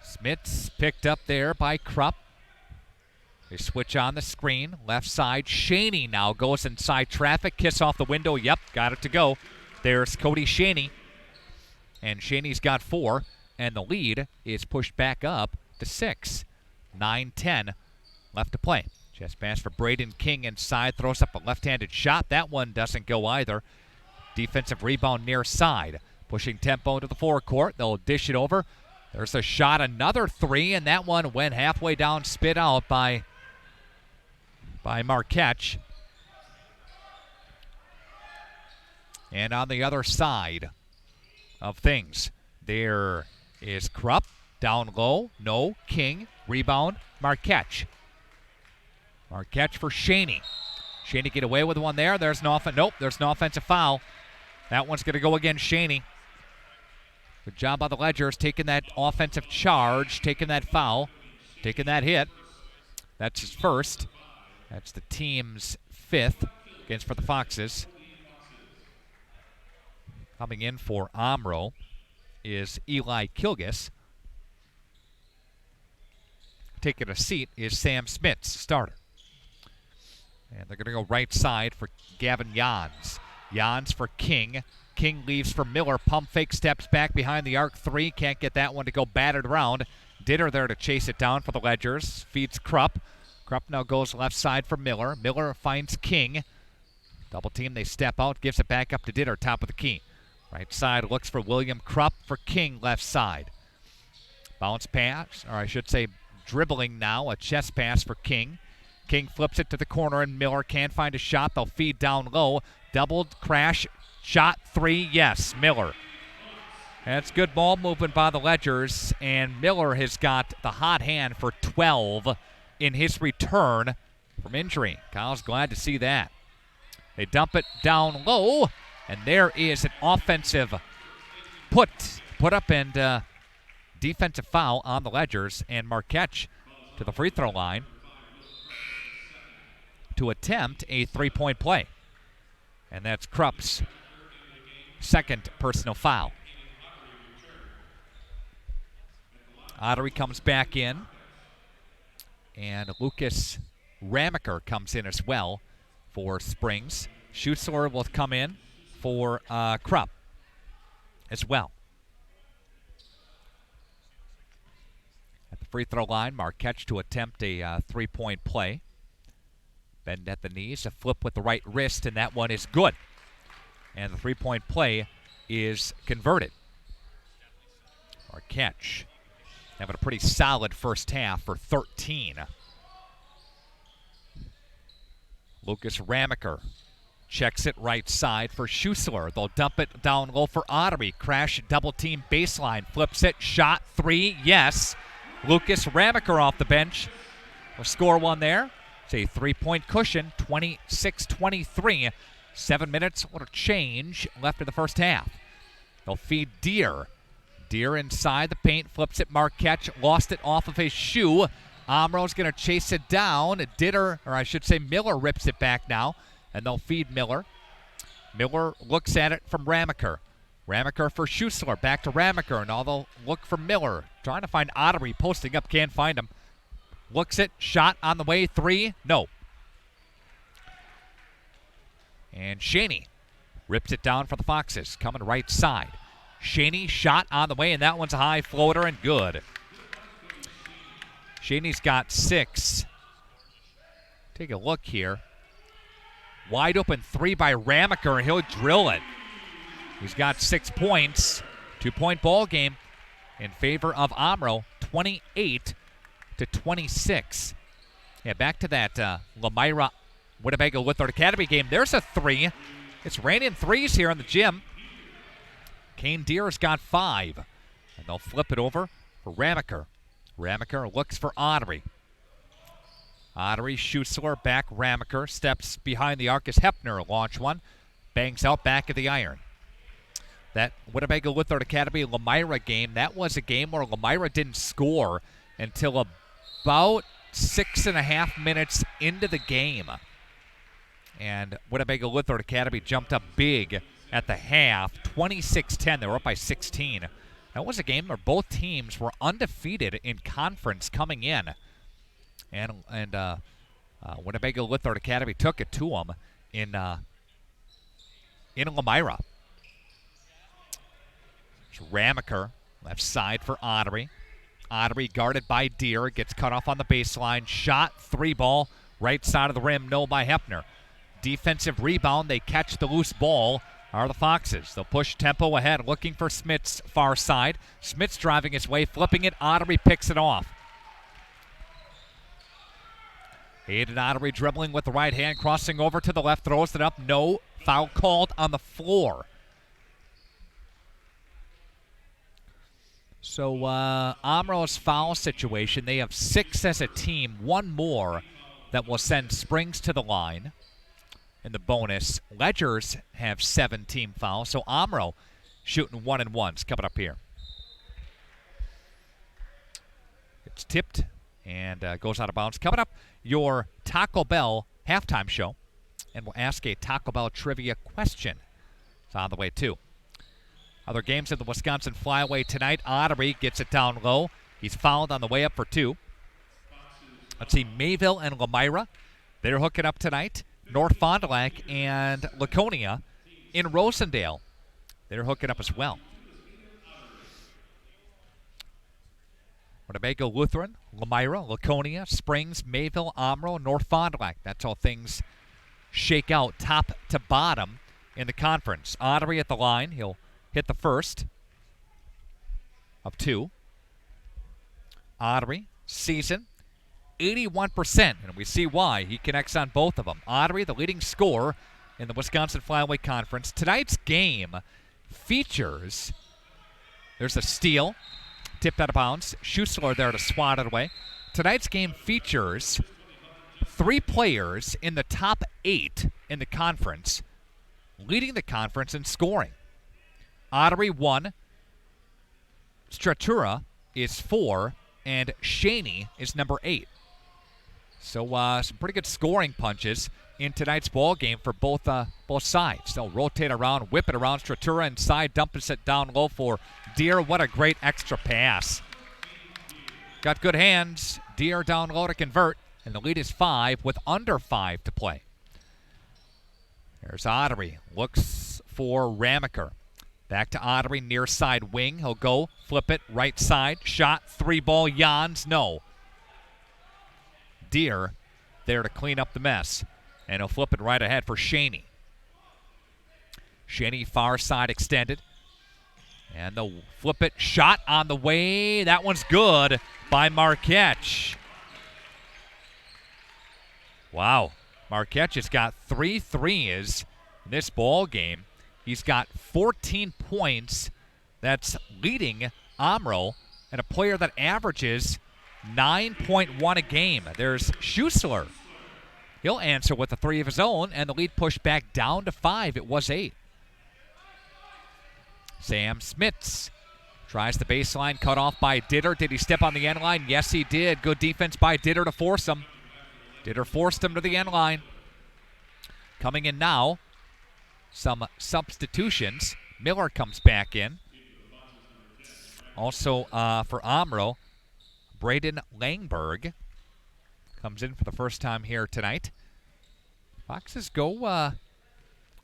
[SPEAKER 2] Smits picked up there by Krupp. They switch on the screen, left side. Shaney now goes inside traffic, kiss off the window. Yep, got it to go. There's Cody Shaney. And Shaney's got 4, and the lead is pushed back up to 6. 9-10 left to play. Chest pass for Braden King inside, throws up a left-handed shot. That one doesn't go either. Defensive rebound near side. Pushing tempo to the forecourt. They'll dish it over. There's a shot, another 3, and that one went halfway down, spit out by Marquette. And on the other side of things, there is Krupp. Down low, no. King, rebound, Marquette. Marquette for Shaney. Shaney get away with one there. There's no there's no offensive foul. That one's going to go against Shaney. Good job by the Ledgers taking that offensive charge, taking that foul, taking that hit. That's his first. That's the team's 5th against for the Foxes. Coming in for Omro is Eli Kilgus. Taking a seat is Sam Smits, starter. And they're going to go right side for Gavin Jans. Jans for King. King leaves for Miller. Pump fake, steps back behind the arc 3. Can't get that one to go battered around. Ditter there to chase it down for the Ledgers. Feeds Krupp. Krupp now goes left side for Miller. Miller finds King. Double team, they step out. Gives it back up to Ditter, top of the key. Right side looks for William Krupp for King, left side. Bounce pass, or I should say dribbling now. A chest pass for King. King flips it to the corner, and Miller can't find a shot. They'll feed down low. Doubled crash. Shot 3, yes, Miller. That's good ball movement by the Ledgers, and Miller has got the hot hand for 12 in his return from injury. Kyle's glad to see that. They dump it down low, and there is an offensive put up and defensive foul on the Ledgers, and Marquette to the free throw line to attempt a 3-point play. And that's Krupp's second personal foul. Ottery comes back in, and Lucas Ramaker comes in as well for Springs. Schussler will come in for Krupp as well. At the free throw line, Marquette to attempt a 3-point play. Bend at the knees, a flip with the right wrist, and that one is good. And the 3-point play is converted. Marquette having a pretty solid first half for 13. Lucas Ramaker checks it right side for Schussler. They'll dump it down low for Ottery. Crash double team baseline. Flips it. Shot 3. Yes. Lucas Ramaker off the bench. We'll score one there. It's a 3-point cushion. 26-23. 7 minutes. What a change left in the first half. They'll feed Deere. Deere inside the paint. Flips it. Marquette lost it off of his shoe. Omro's going to chase it down. Miller rips it back now, and they'll feed Miller. Miller looks at it from Ramaker. Ramaker for Schussler. Back to Ramaker. And although look for Miller. Trying to find Ottery. Posting up. Can't find him. Looks it. Shot on the way. 3. No. And Shaney rips it down for the Foxes. Coming right side. Shaney shot on the way. And that one's a high floater and good. Shaney's got 6. Take a look here. Wide open 3 by Ramaker, and he'll drill it. He's got 6 points. 2-point ball game in favor of Omro, 28-26. Yeah, back to that Lamira Winnebago Lithard Academy game. There's a 3. It's raining 3s here in the gym. Kane Deer's got 5. And they'll flip it over for Ramaker. Ramaker looks for Ottery. Ottery, Schussler, back Ramaker, steps behind the arc as Hepner launch one, bangs out back of the iron. That Winnebago Lithard Academy Lamira game, that was a game where Lamira didn't score until about 6.5 minutes into the game. And Winnebago Lithard Academy jumped up big at the half, 26-10. They were up by 16. That was a game where both teams were undefeated in conference coming in. And Winnebago Lithard Academy took it to them in Lamira. Ramaker, left side for Ottery. Ottery guarded by Deer, gets cut off on the baseline. Shot, 3 ball, right side of the rim, no by Hepner. Defensive rebound, they catch the loose ball, are the Foxes. They'll push tempo ahead, looking for Smith's far side. Smith's driving his way, flipping it. Ottery picks it off. Aiden Ottery dribbling with the right hand, crossing over to the left, throws it up. No foul called on the floor. So Omro's foul situation, they have 6 as a team, 1 more that will send Springs to the line in the bonus. Ledgers have 7 team fouls, so Omro shooting 1-and-1s coming up here. It's tipped and goes out of bounds. Coming up, your Taco Bell halftime show, and we'll ask a Taco Bell trivia question. It's on the way, too. Other games in the Wisconsin Flyway tonight. Ottery gets it down low. He's fouled on the way up for 2. Let's see, Mayville and Lamira. They're hooking up tonight. North Fond du Lac and Laconia in Rosendale. They're hooking up as well. Winnebago Lutheran, Lamira, Laconia, Springs, Mayville, Omro, North Fond du Lac. That's how things shake out top to bottom in the conference. Ottery at the line. He'll hit the first of 2. Ottery, season, 81%, and we see why. He connects on both of them. Ottery, the leading scorer in the Wisconsin Flyway Conference. Tonight's game features, there's a steal, tipped out of bounds. Schussler there to swat it away. Tonight's game features 3 players in the top 8 in the conference, leading the conference in scoring. Ottery 1, Stratura is 4, and Shaney is number 8. So some pretty good scoring punches in tonight's ball game for both sides. They'll rotate around, whip it around. Stratura inside, dumps it down low for Deer. What a great extra pass. Got good hands. Deer down low to convert, and the lead is 5 with under 5 to play. There's Ottery. Looks for Ramaker. Back to Ottery, near side wing. He'll go, flip it, right side. Shot, 3 ball, Jans, no. Deer there to clean up the mess. And he'll flip it right ahead for Shaney. Shaney far side extended. And they'll flip it. Shot on the way. That one's good by Marquette. Wow. Marquette has got 3 threes in this ball game. He's got 14 points. That's leading Omro, and a player that averages 9.1 a game. There's Schussler. He'll answer with a 3 of his own, and the lead pushed back down to 5. It was 8. Sam Smits tries the baseline, cut off by Ditter. Did he step on the end line? Yes, he did. Good defense by Ditter to force him. Ditter forced him to the end line. Coming in now, some substitutions. Miller comes back in. Also for Omro, Braden Langberg comes in for the first time here tonight. Foxes go,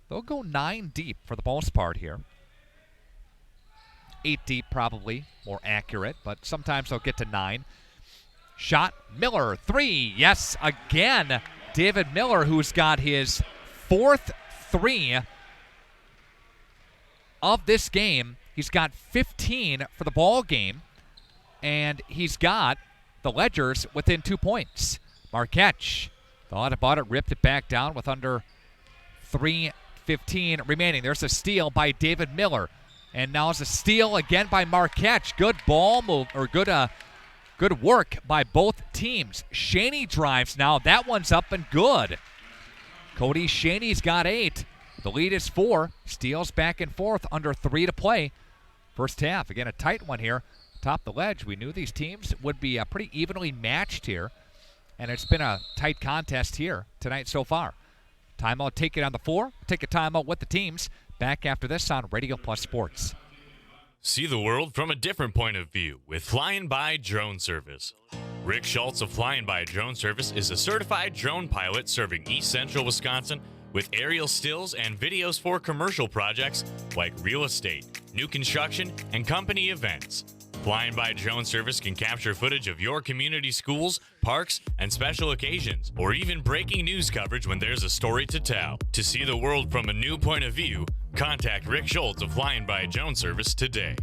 [SPEAKER 2] they'll go 9 deep for the most part here. 8 deep probably more accurate, but sometimes they'll get to 9. Shot, Miller, 3, yes, again. David Miller, who's got his 4th 3 of this game. He's got 15 for the ball game, and he's got the Ledgers within 2 points. Marquette thought about it, ripped it back down with under 3:15 remaining. There's a steal by David Miller, and now it's a steal again by Marquette. Good ball move, or good work by both teams. Shaney drives now. That one's up and good. Cody Shaney's got 8. The lead is 4. Steals back and forth, under 3 to play. First half, again, a tight one here. Top the ledge. We knew these teams would be pretty evenly matched here, and it's been a tight contest here tonight so far. Timeout taken on the 4. Take a timeout with the teams. Back after this on Radio Plus Sports.
[SPEAKER 1] See the world from a different point of view with Flying By Drone Service. Rick Schultz of Flying By Drone Service is a certified drone pilot serving East Central Wisconsin with aerial stills and videos for commercial projects like real estate, new construction, and company events. Flying By Drone Service can capture footage of your community schools, parks, and special occasions, or even breaking news coverage when there's a story to tell. To see the world from a new point of view, contact Rick Schultz of Flying By Drone Service today.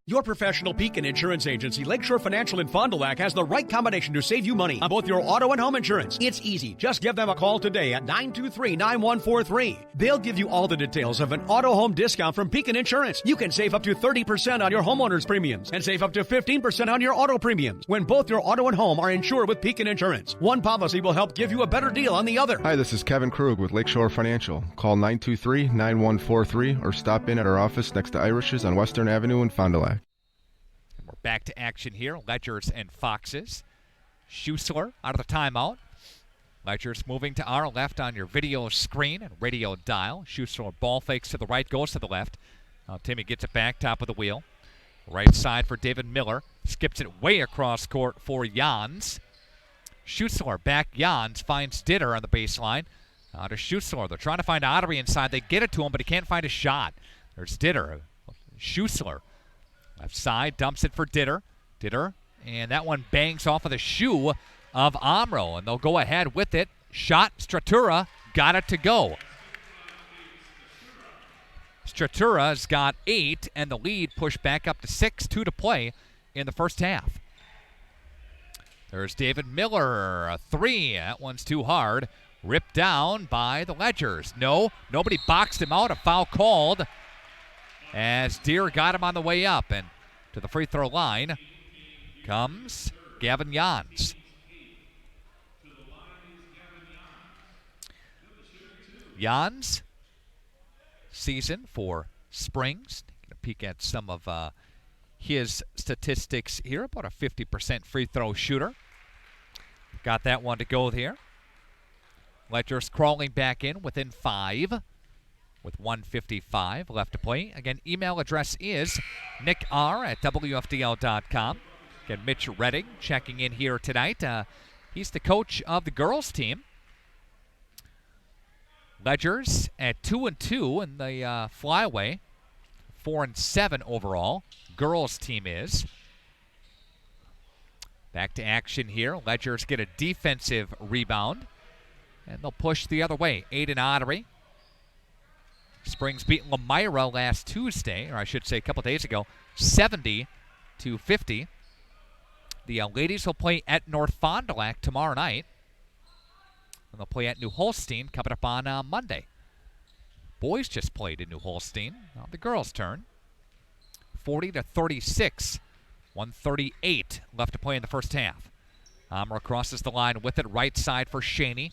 [SPEAKER 13] Your professional Pekin Insurance Agency, Lakeshore Financial in Fond du Lac, has the right combination to save you money on both your auto and home insurance. It's easy. Just give them a call today at 923-9143. They'll give you all the details of an auto home discount from Pekin Insurance. You can save up to 30% on your homeowner's premiums and save up to 15% on your auto premiums when both your auto and home are insured with Pekin Insurance. One policy will help give you a better deal on the other.
[SPEAKER 5] Hi, this is Kevin Krug with Lakeshore Financial. Call 923-9143 or stop in at our office next to Irish's on Western Avenue in Fond du Lac.
[SPEAKER 2] We're back to action here. Ledgers and Foxes. Schuessler out of the timeout. Ledgers moving to our left on your video screen and radio dial. Schuessler ball fakes to the right, goes to the left. Timmy gets it back, top of the wheel. Right side for David Miller. Skips it way across court for Jans. Schuessler back. Jans finds Ditter on the baseline. To Schuessler. They're trying to find Ottery inside. They get it to him, but he can't find a shot. There's Ditter. Schuessler. Left side, dumps it for Ditter. And that one bangs off of the shoe of Omro, and they'll go ahead with it. Shot, Stratura got it to go. Stratura's got 8, and the lead pushed back up to 6, 2 to play in the first half. There's David Miller, a 3. That one's too hard. Ripped down by the Ledgers. No, nobody boxed him out. A foul called as Deere got him on the way up. And to the free throw line comes Gavin Jans. Jans, season for Springs. Taking a peek at some of his statistics here. About a 50% free throw shooter. Got that one to go there. Ledgers crawling back in within 5. With 1:55 left to play. Again, email address is nickr@wfdl.com. Again, Mitch Redding checking in here tonight. He's the coach of the girls team. Ledgers at 2-2 in the flyaway. 4-7 overall. Girls team is. Back to action here. Ledgers get a defensive rebound. And they'll push the other way. Aiden Ottery. Springs beat Lemira last Tuesday, or I should say a couple days ago, 70-50. The ladies will play at North Fond du Lac tomorrow night. And they'll play at New Holstein coming up on Monday. Boys just played in New Holstein. Now the girls' turn. 40-36. 1:38 left to play in the first half. Omro crosses the line with it, right side for Shaney.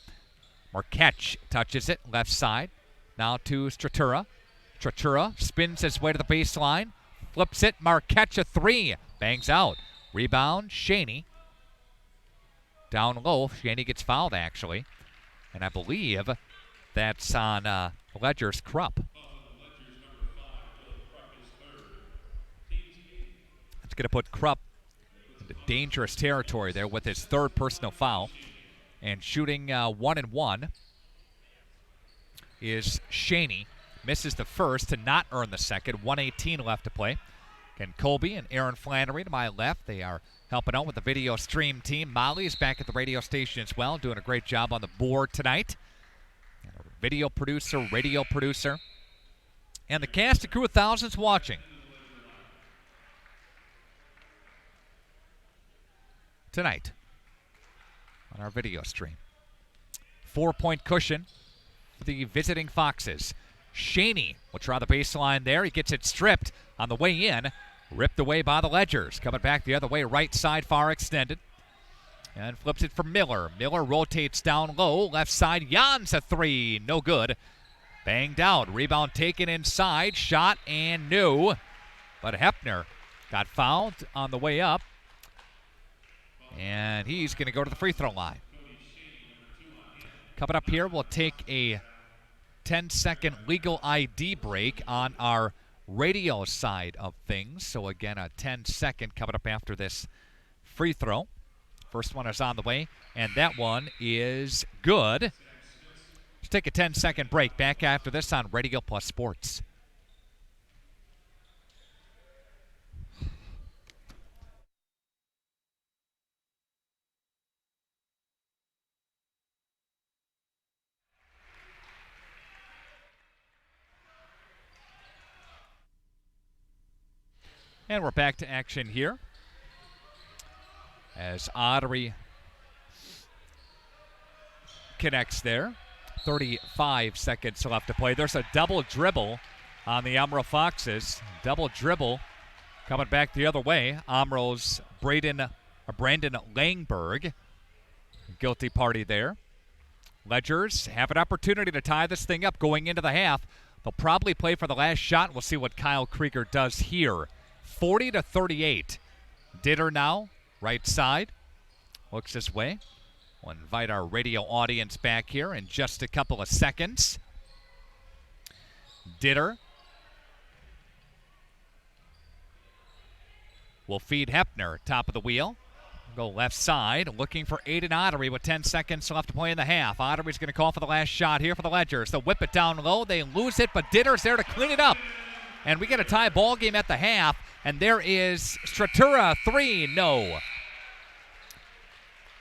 [SPEAKER 2] Marquette touches it, left side. Now to Stratura. Stratura spins his way to the baseline. Flips it. Marquette a 3. Bangs out. Rebound, Shaney. Down low. Shaney gets fouled, actually. And I believe that's on Ledger's Krupp. going to put Krupp into dangerous territory there with his third personal foul. And shooting 1-1 is Shaney. Misses the first to not earn the second. 1:18 left to play. Ken Colby and Aaron Flannery to my left. They are helping out with the video stream team. Molly is back at the radio station as well, doing a great job on the board tonight. And our video producer, radio producer, and the cast and crew of thousands watching tonight on our video stream. 4-point cushion for the visiting Foxes. Shaney will try the baseline there. He gets it stripped on the way in. Ripped away by the Ledgers. Coming back the other way, right side, far extended. And flips it for Miller. Miller rotates down low. Left side, Jans a three. No good. Banged out. Rebound taken inside. Shot and no. But Hepner got fouled on the way up. And he's going to go to the free throw line. Coming up here, we'll take a 10-second legal ID break on our radio side of things. So again, a 10-second coming up after this free throw. First one is on the way, and that one is good. Let's take a 10-second break. Back after this on Radio Plus Sports. And we're back to action here as Ottery connects there. 35 seconds left to play. There's a double dribble on the Omro Foxes. Double dribble coming back the other way. Omro's Brandon Langberg. Guilty party there. Ledgers have an opportunity to tie this thing up going into the half. They'll probably play for the last shot. We'll see what Kyle Krieger does here. 40-38. Ditter now, right side. Looks this way. We'll invite our radio audience back here in just a couple of seconds. Ditter will feed Hepner, top of the wheel. Go left side, looking for Aiden Ottery with 10 seconds left to play in the half. Ottery's going to call for the last shot here for the Ledgers. They'll whip it down low. They lose it, but Ditter's there to clean it up. And we get a tie ball game at the half, and there is Stratura, three, no.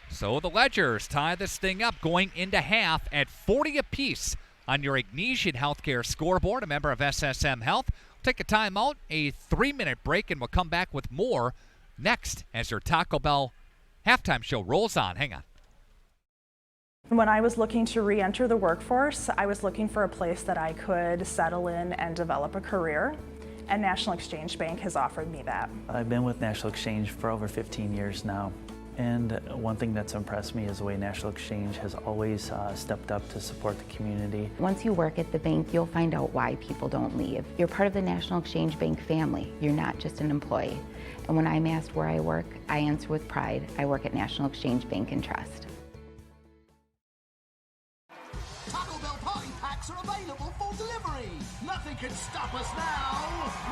[SPEAKER 2] So the Ledgers tie this thing up going into half at 40 apiece on your Ignesian Healthcare scoreboard, a member of SSM Health. We'll take a timeout, a 3-minute break, and we'll come back with more next as your Taco Bell halftime show rolls on. Hang on.
[SPEAKER 6] When I was looking to re-enter the workforce, I was looking for a place that I could settle in and develop a career, and National Exchange Bank has offered me that.
[SPEAKER 7] I've been with National Exchange for over 15 years now, and one thing that's impressed me is the way National Exchange has always stepped up to support the community.
[SPEAKER 8] Once you work at the bank, you'll find out why people don't leave. You're part of the National Exchange Bank family. You're not just an employee. And when I'm asked where I work, I answer with pride. I work at National Exchange Bank and Trust.
[SPEAKER 3] Taco Bell party packs are available for delivery. Nothing can stop us now.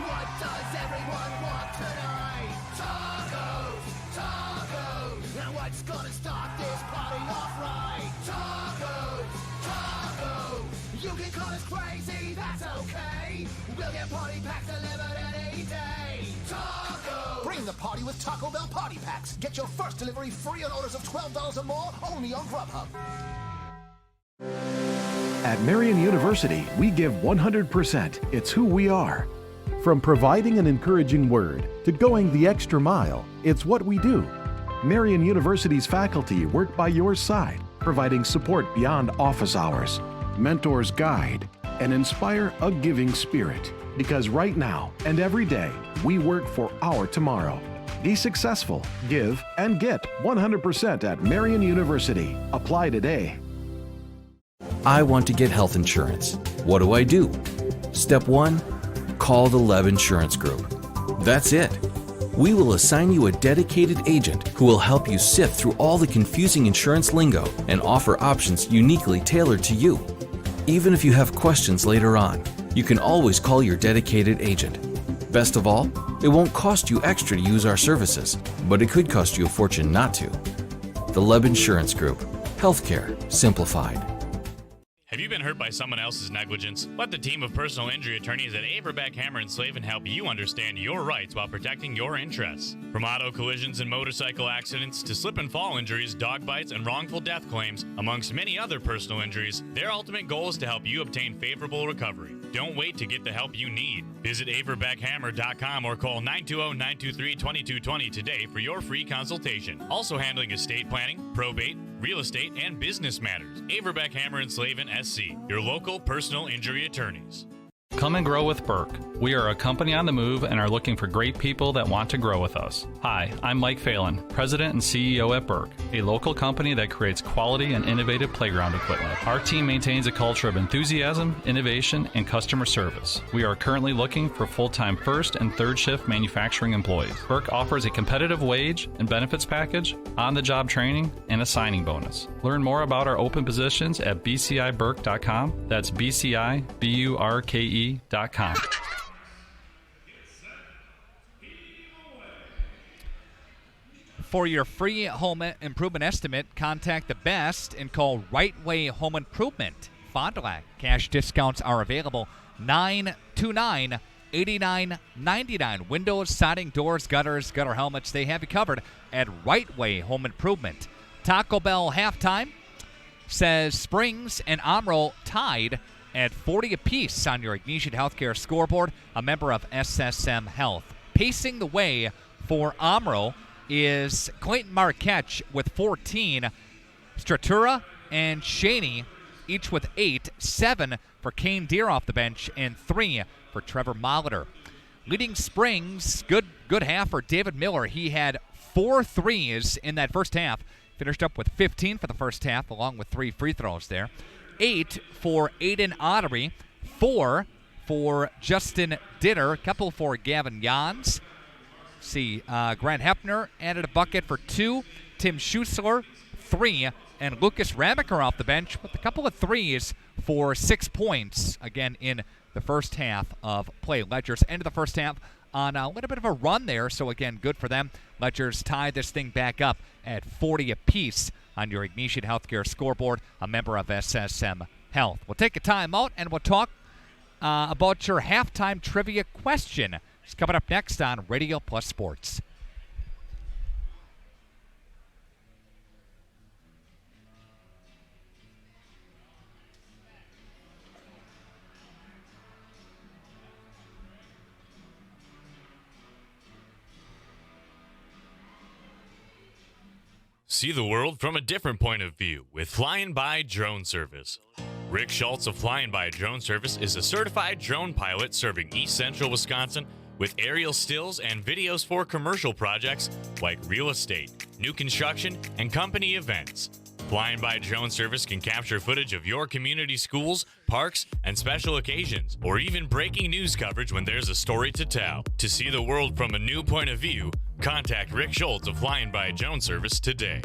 [SPEAKER 3] What does everyone want tonight? Tacos, tacos. Now what's gonna start this party off right? Tacos, tacos. You can call us crazy, that's okay. We'll get party packs delivered any day. Tacos. Bring the party with Taco Bell party packs. Get your first delivery free on orders of $12 or more, only on Grubhub.
[SPEAKER 14] At Marian University, we give 100%. It's who we are. From providing an encouraging word to going the extra mile, it's what we do. Marian University's faculty work by your side, providing support beyond office hours, mentors guide, and inspire a giving spirit. Because right now and every day, we work for our tomorrow. Be successful, give, and get 100% at Marian University. Apply today.
[SPEAKER 28] I want to get health insurance. What do I do? Step 1, call the Lev Insurance Group. That's it. We will assign you a dedicated agent who will help you sift through all the confusing insurance lingo and offer options uniquely tailored to you. Even if you have questions later on, you can always call your dedicated agent. Best of all, It won't cost you extra to use our services, but it could cost you a fortune not to. The Leb Insurance Group. Healthcare simplified.
[SPEAKER 1] Have you been hurt by someone else's negligence? Let the team of personal injury attorneys at Averbeck, Hammer & Slavin help you understand your rights while protecting your interests. From auto collisions and motorcycle accidents to slip and fall injuries, dog bites, and wrongful death claims, amongst many other personal injuries, their ultimate goal is to help you obtain favorable recovery. Don't wait to get the help you need. Visit averbeckhammer.com or call 920-923-2220 today for your free consultation. Also handling estate planning, probate, real estate, and business matters. Averbeck, Hammer & Slavin, SC, your local personal injury attorneys.
[SPEAKER 4] Come and grow with Burke. We are a company on the move and are looking for great people that want to grow with us. Hi, I'm Mike Phelan, President and CEO at Burke, a local company that creates quality and innovative playground equipment. Our team maintains a culture of enthusiasm, innovation, and customer service. We are currently looking for full-time first and third shift manufacturing employees. Burke offers a competitive wage and benefits package, on-the-job training, and a signing bonus. Learn more about our open positions at bciburke.com. That's bciburke.com.
[SPEAKER 2] For your free home improvement estimate, contact the best and call Right Way Home Improvement. Fond du Lac. Cash discounts are available. 929-8999. Windows, siding, doors, gutters, gutter helmets. They have you covered at Right Way Home Improvement. Taco Bell halftime says Springs and Omro tied at 40 apiece on your Ignition Healthcare scoreboard, a member of SSM Health. Pacing the way for Omro is Clayton Marquette with 14, Stratura and Shaney each with 8, 7 for Kane Deere off the bench, and 3 for Trevor Molitor. Leading Springs, good half for David Miller. He had 4 threes in that first half, finished up with 15 for the first half, along with 3 free throws there. 8 for Aiden Ottery, 4 for Justin Ditter, a couple for Gavin Jans. Grant Hefner added a bucket for 2, Tim Schussler, 3, and Lucas Ramaker off the bench with a couple of threes for 6 points, again in the first half of play. Ledgers ended the first half on a little bit of a run there, so again, good for them. Ledgers tie this thing back up at 40 apiece on your Ignition Healthcare scoreboard, a member of SSM Health. We'll take a timeout and we'll talk about your halftime trivia question. It's coming up next on Radio Plus Sports.
[SPEAKER 1] See the world from a different point of view with Flying By Drone Service. Rick Schultz of Flying By Drone Service is a certified drone pilot serving East Central Wisconsin with aerial stills and videos for commercial projects like real estate, new construction, and company events. Flying By Drone Service can capture footage of your community schools, parks, and special occasions, or even breaking news coverage when there's a story to tell. To see the world from a new point of view, contact Rick Schultz of Flying By Drone Service today.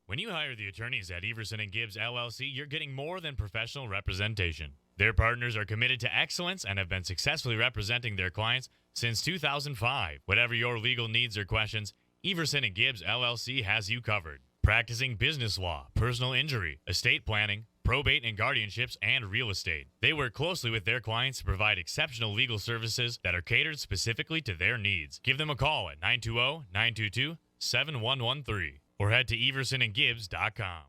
[SPEAKER 1] When you hire the attorneys at Everson & Gibbs, LLC, you're getting more than professional representation. Their partners are committed to excellence and have been successfully representing their clients since 2005. Whatever your legal needs or questions, Everson & Gibbs, LLC has you covered. Practicing business law, personal injury, estate planning, probate and guardianships, and real estate. They work closely with their clients to provide exceptional legal services that are catered specifically to their needs. Give them a call at 920-922-7113 or head to eversonandgibbs.com.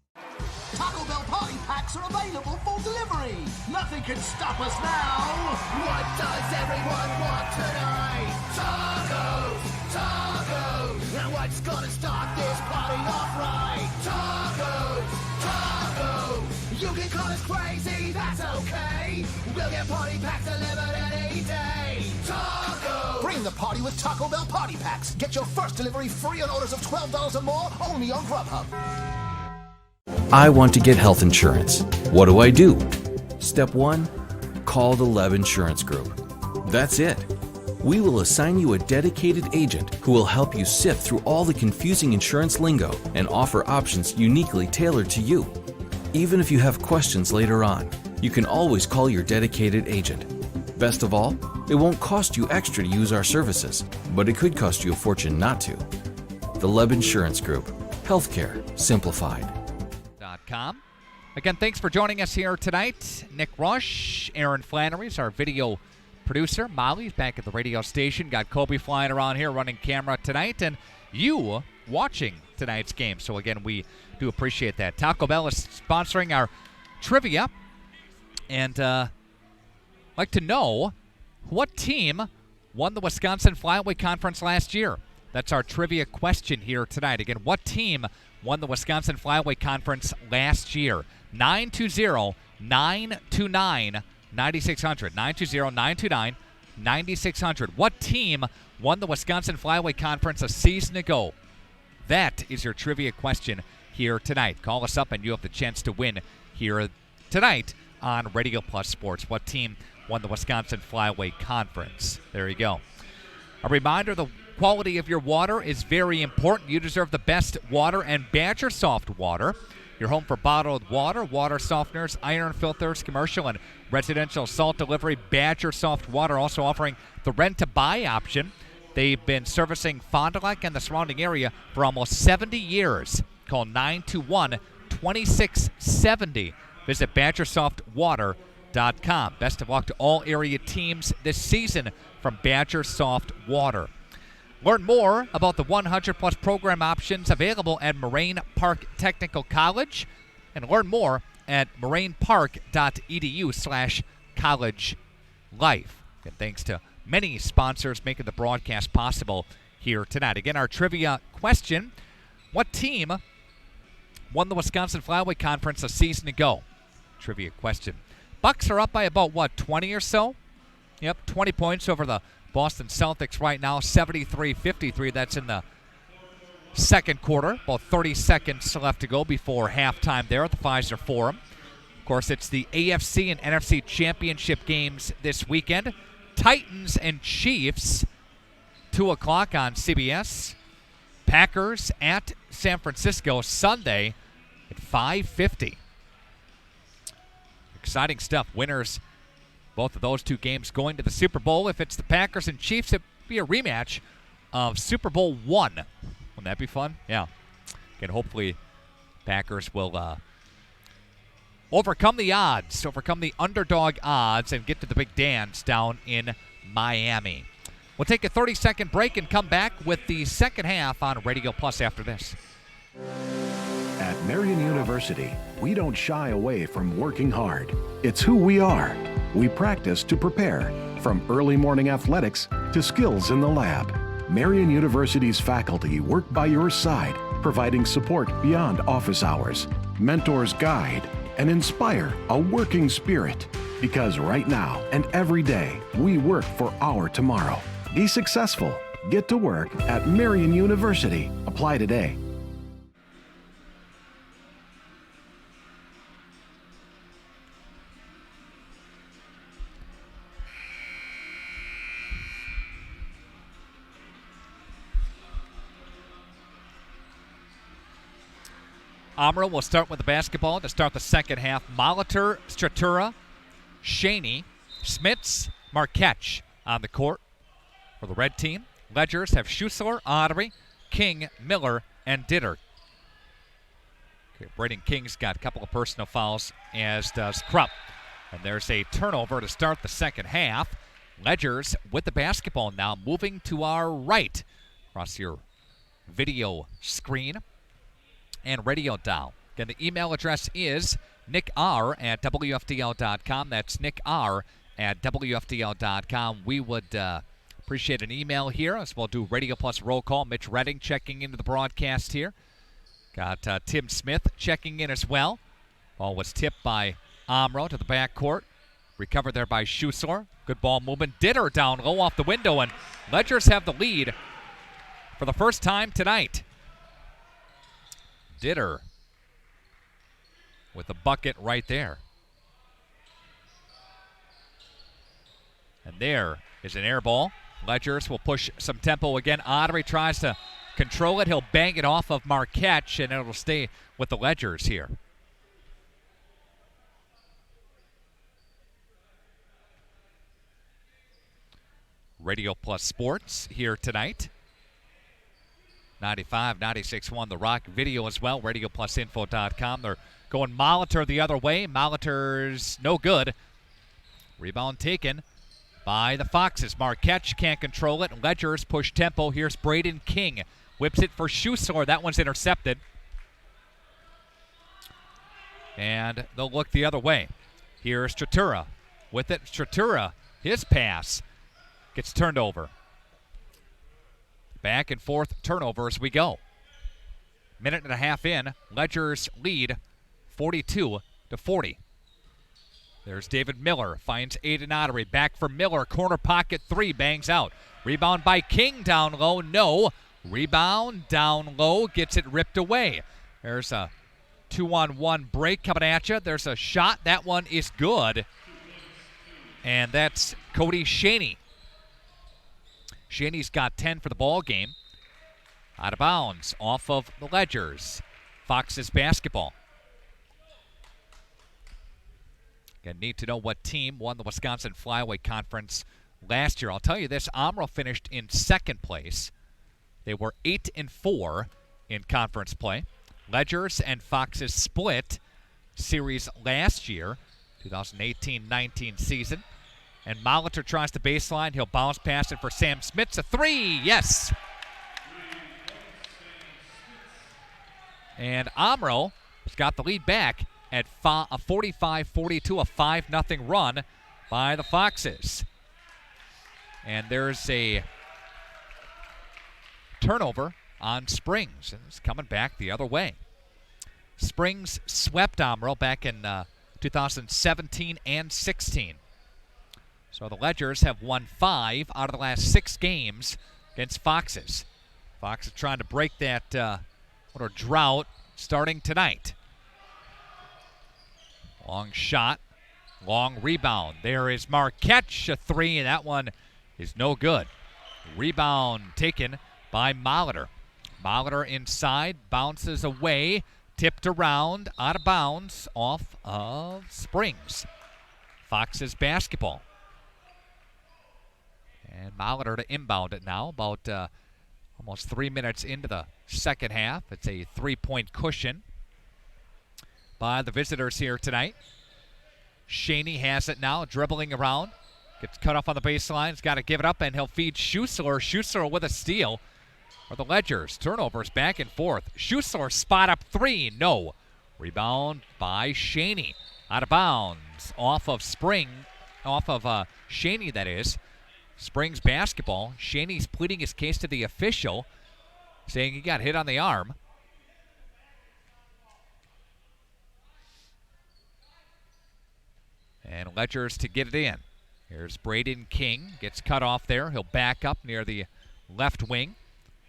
[SPEAKER 3] Taco Bell party packs are available for delivery. Nothing can stop us now. What does everyone want tonight? Tacos, tacos. And what's gonna start this party off right? Tacos, tacos. You can call us crazy, that's okay. We'll get party packs delivered any day. Tacos. Bring the party with Taco Bell party packs. Get your first delivery free on orders of $12 or more, only on Grubhub.
[SPEAKER 28] I want to get health insurance. What do I do? Step 1, call the Leb Insurance Group. That's it. We will assign you a dedicated agent who will help you sift through all the confusing insurance lingo and offer options uniquely tailored to you. Even if you have questions later on, you can always call your dedicated agent. Best of all, it won't cost you extra to use our services, but it could cost you a fortune not to. The Leb Insurance Group. Healthcare simplified.
[SPEAKER 2] .com. Again, thanks for joining us here tonight. Nick Rush, Aaron Flannery's our video producer. Molly's back at the radio station. Got Kobe flying around here running camera tonight, and you watching tonight's game. So again, we do appreciate that. Taco Bell is sponsoring our trivia, and like to know what team won the Wisconsin Flyweight Conference last year. That's our trivia question here tonight. Again, what team won the Wisconsin Flyweight Conference last year? 920-929-9600. 920-929-9600. What team won the Wisconsin Flyweight Conference a season ago? That is your trivia question here tonight. Call us up and you have the chance to win here tonight on Radio Plus Sports. What team won the Wisconsin Flyweight Conference? There you go. A reminder, the quality of your water is very important. You deserve the best water, and Badger Soft Water, your home for bottled water, water softeners, iron filters, commercial and residential salt delivery. Badger Soft Water also offering the rent-to-buy option. They've been servicing Fond du Lac and the surrounding area for almost 70 years. Call 921-2670. Visit BadgerSoftWater.com. Best of luck to all area teams this season from Badger Soft Water. Learn more about the 100-plus program options available at Moraine Park Technical College, and learn more at morainepark.edu/college life. And thanks to many sponsors making the broadcast possible here tonight. Again, our trivia question, what team won the Wisconsin Flyweight Conference a season ago? Trivia question. Bucks are up by about, 20 or so? Yep, 20 points over the Boston Celtics right now, 73-53. That's in the second quarter. About 30 seconds left to go before halftime there at the Pfizer Forum. Of course, it's the AFC and NFC championship games this weekend. Titans and Chiefs, 2 o'clock on CBS. Packers at San Francisco Sunday at 5:50. Exciting stuff. Winners both of those two games going to the Super Bowl. If it's the Packers and Chiefs, it'd be a rematch of Super Bowl I. Wouldn't that be fun? Yeah. Again, hopefully Packers will overcome the odds, overcome the underdog odds, and get to the big dance down in Miami. We'll take a 30-second break and come back with the second half on Radio Plus after this.
[SPEAKER 14] At Marian University, we don't shy away from working hard. It's who we are. We practice to prepare, from early morning athletics to skills in the lab. Marian University's faculty work by your side, providing support beyond office hours. Mentors guide and inspire a working spirit. Because right now and every day, we work for our tomorrow. Be successful. Get to work at Marian University. Apply today.
[SPEAKER 2] Omro will start with the basketball to start the second half. Molitor, Stratura, Shaney, Smits, Marquette on the court for the red team. Ledgers have Schussler, Ottery, King, Miller, and Ditter. Okay, Braden King's got a couple of personal fouls, as does Krupp. And there's a turnover to start the second half. Ledgers with the basketball now, moving to our right across your video screen and radio dial. Again, the email address is nickr@wfdl.com. That's nickr@wfdl.com. We would appreciate an email here, as we'll do Radio Plus roll call. Mitch Redding checking into the broadcast here. Got Tim Smith checking in as well. Ball was tipped by Omro to the backcourt. Recovered there by Schussler. Good ball movement. Ditter down low off the window, and Ledgers have the lead for the first time tonight. Ditter with a bucket right there. And there is an air ball. Ledgers will push some tempo again. Ottery tries to control it. He'll bang it off of Marquette, and it'll stay with the Ledgers here. Radio Plus Sports here tonight. 95, 96.1 The Rock. Video as well, radioplusinfo.com. They're going Molitor the other way. Molitor's no good. Rebound taken by the Foxes. Marquette can't control it. Ledgers push tempo. Here's Braden King. Whips it for Schussler. That one's intercepted. And they'll look the other way. Here's Stratura with it. Stratura, his pass gets turned over. Back and forth turnover as we go. Minute and a half in. Ledgers lead 42-40. There's David Miller. Finds Aiden Ottery. Back for Miller. Corner pocket three. Bangs out. Rebound by King down low. No. Rebound down low. Gets it ripped away. There's a 2-on-1 break coming at you. There's a shot. That one is good. And that's Cody Shaney. Shaney's got 10 for the ball game. Out of bounds. Off of the Ledgers. Foxes basketball. Gonna need to know what team won the Wisconsin Flyweight Conference last year. I'll tell you this, Omro finished in second place. They were 8-4 in conference play. Ledgers and Foxes split series last year, 2018-19 season. And Molitor tries the baseline. He'll bounce past it for Sam Smits. A three, yes! And Omro has got the lead back at a 45-42, a 5-0 run by the Foxes. And there's a turnover on Springs, and it's coming back the other way. Springs swept Omro back in 2017 and 16. So the Ledgers have won 5 out of the last 6 games against Foxes. Foxes trying to break that drought starting tonight. Long shot, long rebound. There is Marquette, a three, and that one is no good. Rebound taken by Molitor. Molitor inside, bounces away, tipped around, out of bounds, off of Springs. Foxes basketball. And Molitor to inbound it now, about almost 3 minutes into the second half. It's a 3-point cushion by the visitors here tonight. Shaney has it now, dribbling around. Gets cut off on the baseline. He's got to give it up, and he'll feed Schussler. Schussler with a steal for the Ledgers. Turnovers back and forth. Schussler spot up three. No. Rebound by Shaney. Out of bounds. Off of Shaney, that is. Springs basketball. Shaney's pleading his case to the official, saying he got hit on the arm. And Ledgers to get it in. Here's Braden King. Gets cut off there. He'll back up near the left wing.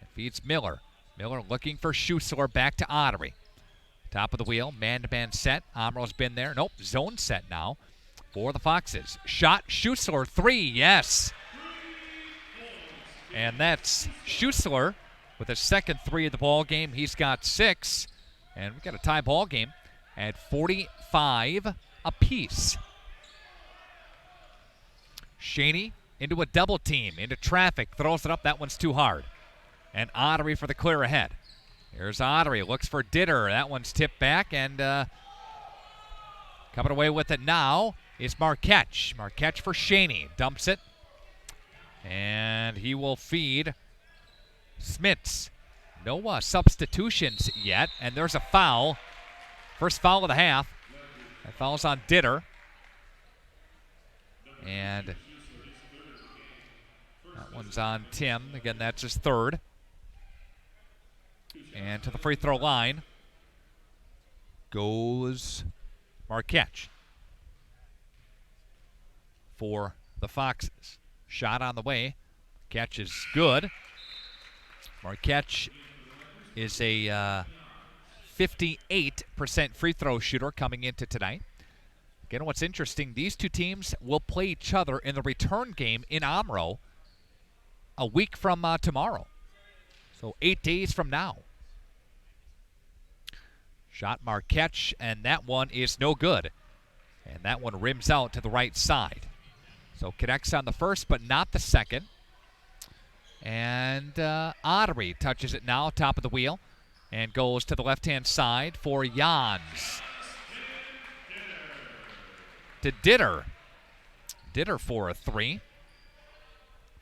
[SPEAKER 2] And feeds Miller. Miller looking for Schussler. Back to Ottery. Top of the wheel. Man-to-man set. Omro's been there. Nope. Zone set now for the Foxes. Shot. Schussler. Three. Yes. And that's Schussler with his second three of the ball game. He's got 6. And we've got a tie ball game at 45 apiece. Shaney into a double team, into traffic, throws it up. That one's too hard. And Ottery for the clear ahead. Here's Ottery, looks for Ditter. That one's tipped back, and coming away with it now is Marquette. Marquette for Shaney, dumps it. And he will feed Smits. No substitutions yet, and there's a foul. First foul of the half. That foul's on Ditter. And that one's on Tim. Again, that's his third. And to the free throw line goes Marquette for the Foxes. Shot on the way. Catch is good. Marquette is a 58% free throw shooter coming into tonight. Again, what's interesting, these two teams will play each other in the return game in Omro a week from tomorrow. So 8 days from now. Shot Marquette, and that one is no good. And that one rims out to the right side. So connects on the first, but not the second. And Ottery touches it now, top of the wheel, and goes to the left-hand side for Jans. To Ditter. Ditter for a 3.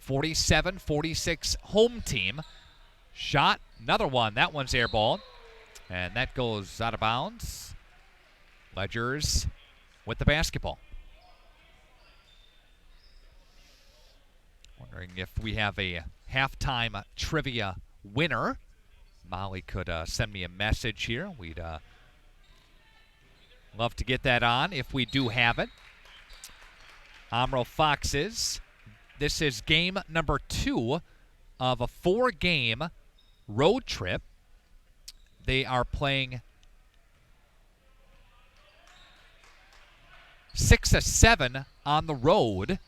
[SPEAKER 2] 47-46 home team. Shot, another one. That one's airballed. And that goes out of bounds. Ledgers with the basketball. Wondering if we have a halftime trivia winner. Molly could send me a message here. We'd love to get that on if we do have it. Omro Foxes. This is game number 2 of a 4-game road trip. They are playing 6 of 7 on the road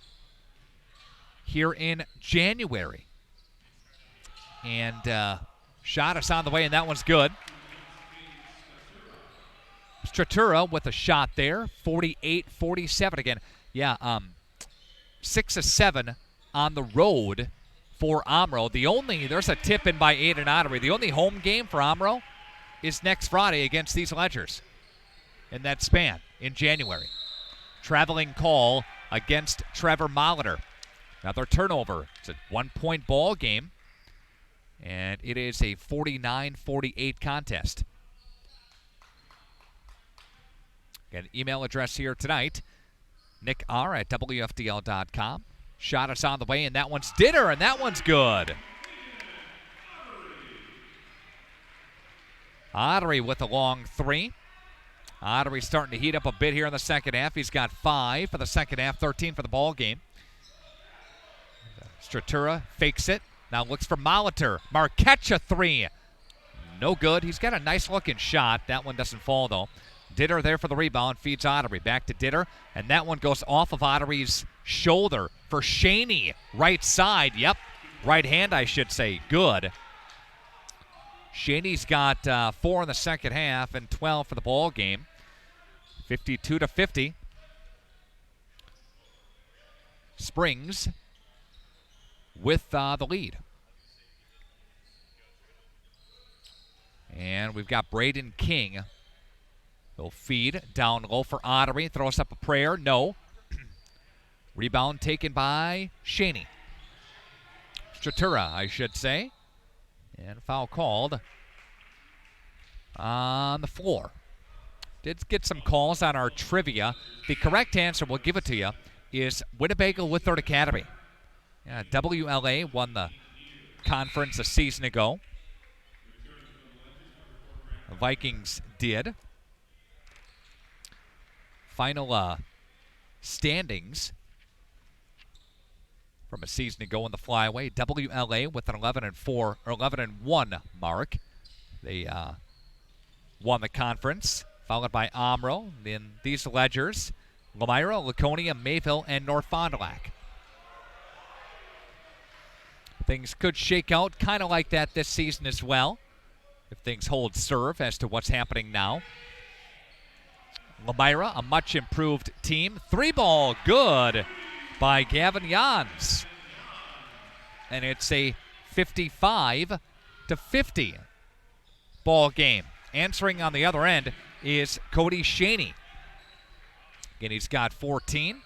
[SPEAKER 2] here in January. And shot us on the way, and that one's good. Stratura with a shot there, 48-47 again. Yeah, 6 of 7 on the road for Omro. There's a tip in by Aiden Ottery. The only home game for Omro is next Friday against these Ledgers in that span in January. Traveling call against Trevor Molitor. Another turnover. It's a 1-point ball game, and it is a 49-48 contest. Got an email address here tonight, Nick R at WFDL.com. Shot us on the way, and that one's Ditter, and that one's good. Ottery with a long 3. Ottery starting to heat up a bit here in the second half. He's got 5 for the second half, 13 for the ball game. Stratura fakes it. Now looks for Molitor. Marquette a 3. No good. He's got a nice looking shot. That one doesn't fall though. Ditter there for the rebound. Feeds Ottery. Back to Ditter. And that one goes off of Ottery's shoulder for Shaney. Right side. Yep. Right hand, I should say. Good. Shaney's got 4 in the second half and 12 for the ball game. 52-50. Springs with the lead. And we've got Braden King. He'll feed down low for Ottery. Throws up a prayer. No. Rebound taken by Shaney. Stratura, I should say. And foul called on the floor. Did get some calls on our trivia. The correct answer, we'll give it to you, is Winnebago Whitford Academy. Yeah, WLA won the conference a season ago. The Vikings did. Final standings from a season ago in the flyaway. WLA with an 11-4 or 11-1 mark. They won the conference, followed by Omro. Then these Ledgers, Lamira, Laconia, Mayville, and North Fond du Lac. Things could shake out kind of like that this season as well, if things hold serve as to what's happening now. Lamira, a much improved team. 3-ball, good by Gavin Jans. And it's a 55-50 ball game. Answering on the other end is Cody Shaney. Again, he's got 14.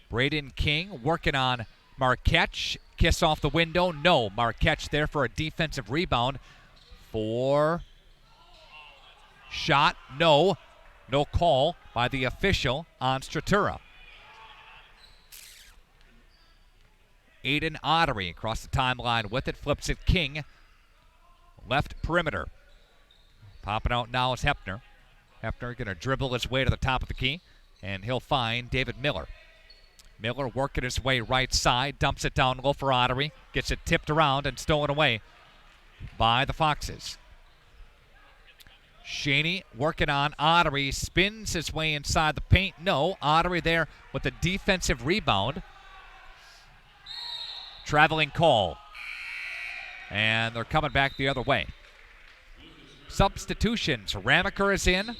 [SPEAKER 2] Braden King working on Marquette. Kiss off the window. No. Marquette there for a defensive rebound. For shot. No. No call by the official on Stratura. Aiden Ottery across the timeline with it. Flips it King. Left perimeter. Popping out now is Hepner. Hepner going to dribble his way to the top of the key, and he'll find David Miller. Miller working his way right side, dumps it down low for Ottery, gets it tipped around and stolen away by the Foxes. Shaney working on Ottery, spins his way inside the paint. No, Ottery there with the defensive rebound. Traveling call. And they're coming back the other way. Substitutions. Ramaker is in.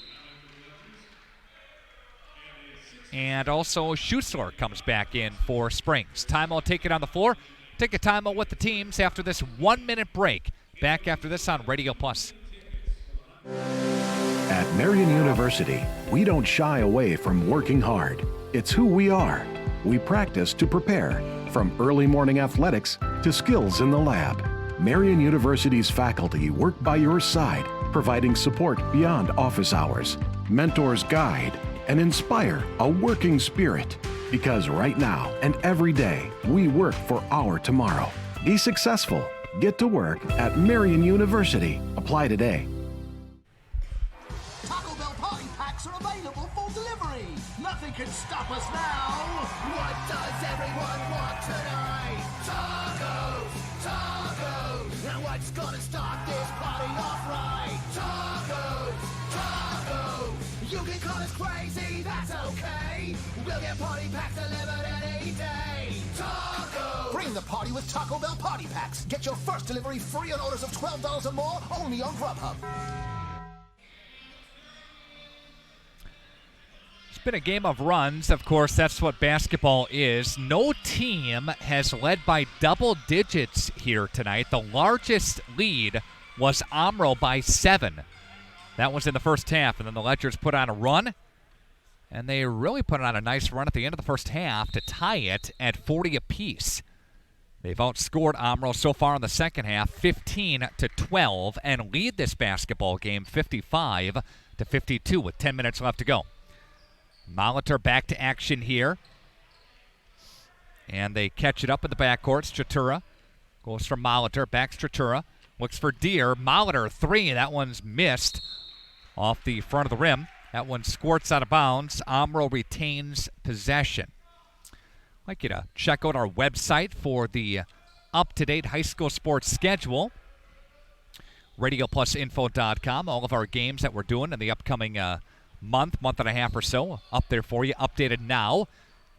[SPEAKER 2] And also Schussler comes back in for Springs. Time will take it on the floor. Take a timeout with the teams after this 1-minute break. Back after this on Radio Plus.
[SPEAKER 14] At Marion University, we don't shy away from working hard. It's who we are. We practice to prepare, from early morning athletics to skills in the lab. Marion University's faculty work by your side, providing support beyond office hours. Mentors guide and inspire a working spirit. Because right now and every day, we work for our tomorrow. Be successful. Get to work at Marion University. Apply today.
[SPEAKER 3] Taco Bell party packs are available for delivery. Nothing can stop us now. What does everyone want tonight? Tacos, tacos. And what's gonna start this party off right? Tacos, tacos. You can call us crazy, that's okay. We'll get party packs delivered any day. Tacos. Bring the party with Taco Bell party packs. Get your first delivery free on orders of $12 or more, only on Grubhub.
[SPEAKER 2] It's been a game of runs. Of course, that's what basketball is. No team has led by double digits here tonight. The largest lead was Omro by 7. That was in the first half, and then the Ledgers put on a run, and they really put on a nice run at the end of the first half to tie it at 40 apiece. They've outscored Omro so far in the second half 15-12 and lead this basketball game 55-52 with 10 minutes left to go. Molitor back to action here. And they catch it up in the backcourt. Stratura goes for Molitor. Back Stratura. Looks for Deer. Molitor 3. That one's missed off the front of the rim. That one squirts out of bounds. Omro retains possession. I'd like you to check out our website for the up-to-date high school sports schedule. RadioPlusInfo.com. All of our games that we're doing in the upcoming month and a half or so up there for you. Updated now.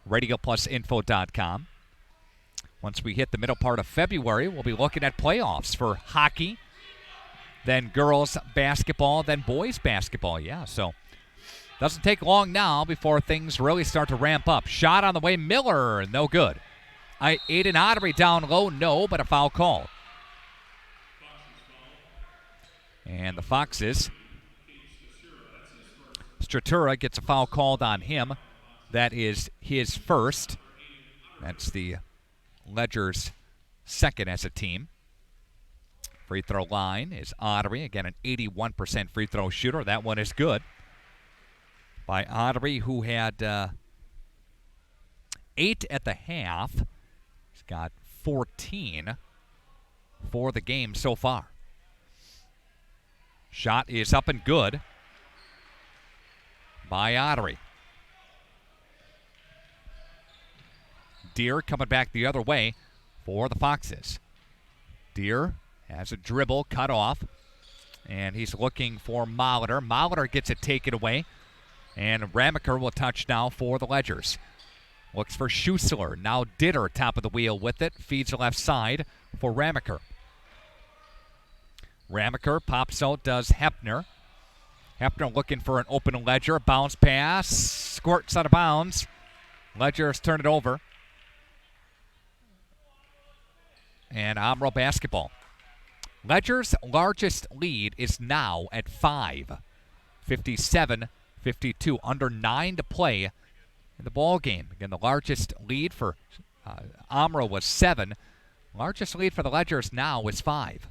[SPEAKER 2] RadioPlusInfo.com. Once we hit the middle part of February, we'll be looking at playoffs for hockey, then girls basketball, then boys basketball. Yeah, so doesn't take long now before things really start to ramp up. Shot on the way, Miller, no good. Aiden Ottery down low, no, but a foul call. And the Foxes, Stratura gets a foul called on him. That is his first. That's the Ledgers' second as a team. Free throw line is Ottery. Again, an 81% free throw shooter. That one is good. By Ottery, who had 8 at the half. He's got 14 for the game so far. Shot is up and good by Ottery. Deer coming back the other way for the Foxes. Deer has a dribble cut off, and he's looking for Molitor. Molitor gets it taken away, and Ramaker will touch now for the Ledgers. Looks for Schussler. Now Ditter top of the wheel with it. Feeds the left side for Ramaker. Ramaker pops out, does Hepner. Hepner looking for an open Ledger. Bounce pass. Squirts out of bounds. Ledgers turn it over. And Omro basketball. Ledger's largest lead is now at 5. 57-52. Under 9 to play in the ball game. Again, the largest lead for Omro was 7. Largest lead for the Ledgers now is 5.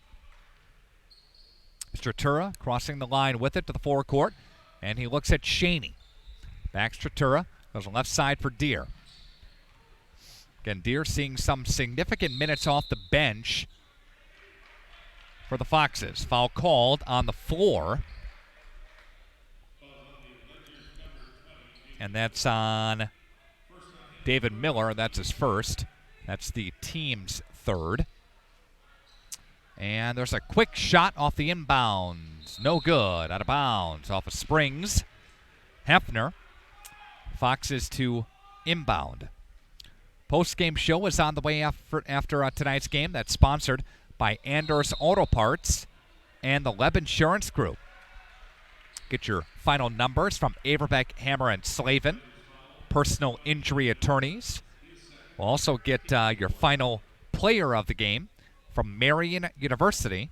[SPEAKER 2] Stratura crossing the line with it to the forecourt, and he looks at Shaney. Back Stratura, goes left side for Deer. Again, Deer seeing some significant minutes off the bench for the Foxes. Foul called on the floor. And that's on David Miller. That's his first. That's the team's third. And there's a quick shot off the inbounds. No good. Out of bounds. Off of Springs. Hefner. Foxes to inbound. Post-game show is on the way after tonight's game. That's sponsored by Anders Auto Parts and the Leb Insurance Group. Get your final numbers from Averbeck, Hammer, and Slavin, personal injury attorneys. We'll also get your final player of the game from Marion University,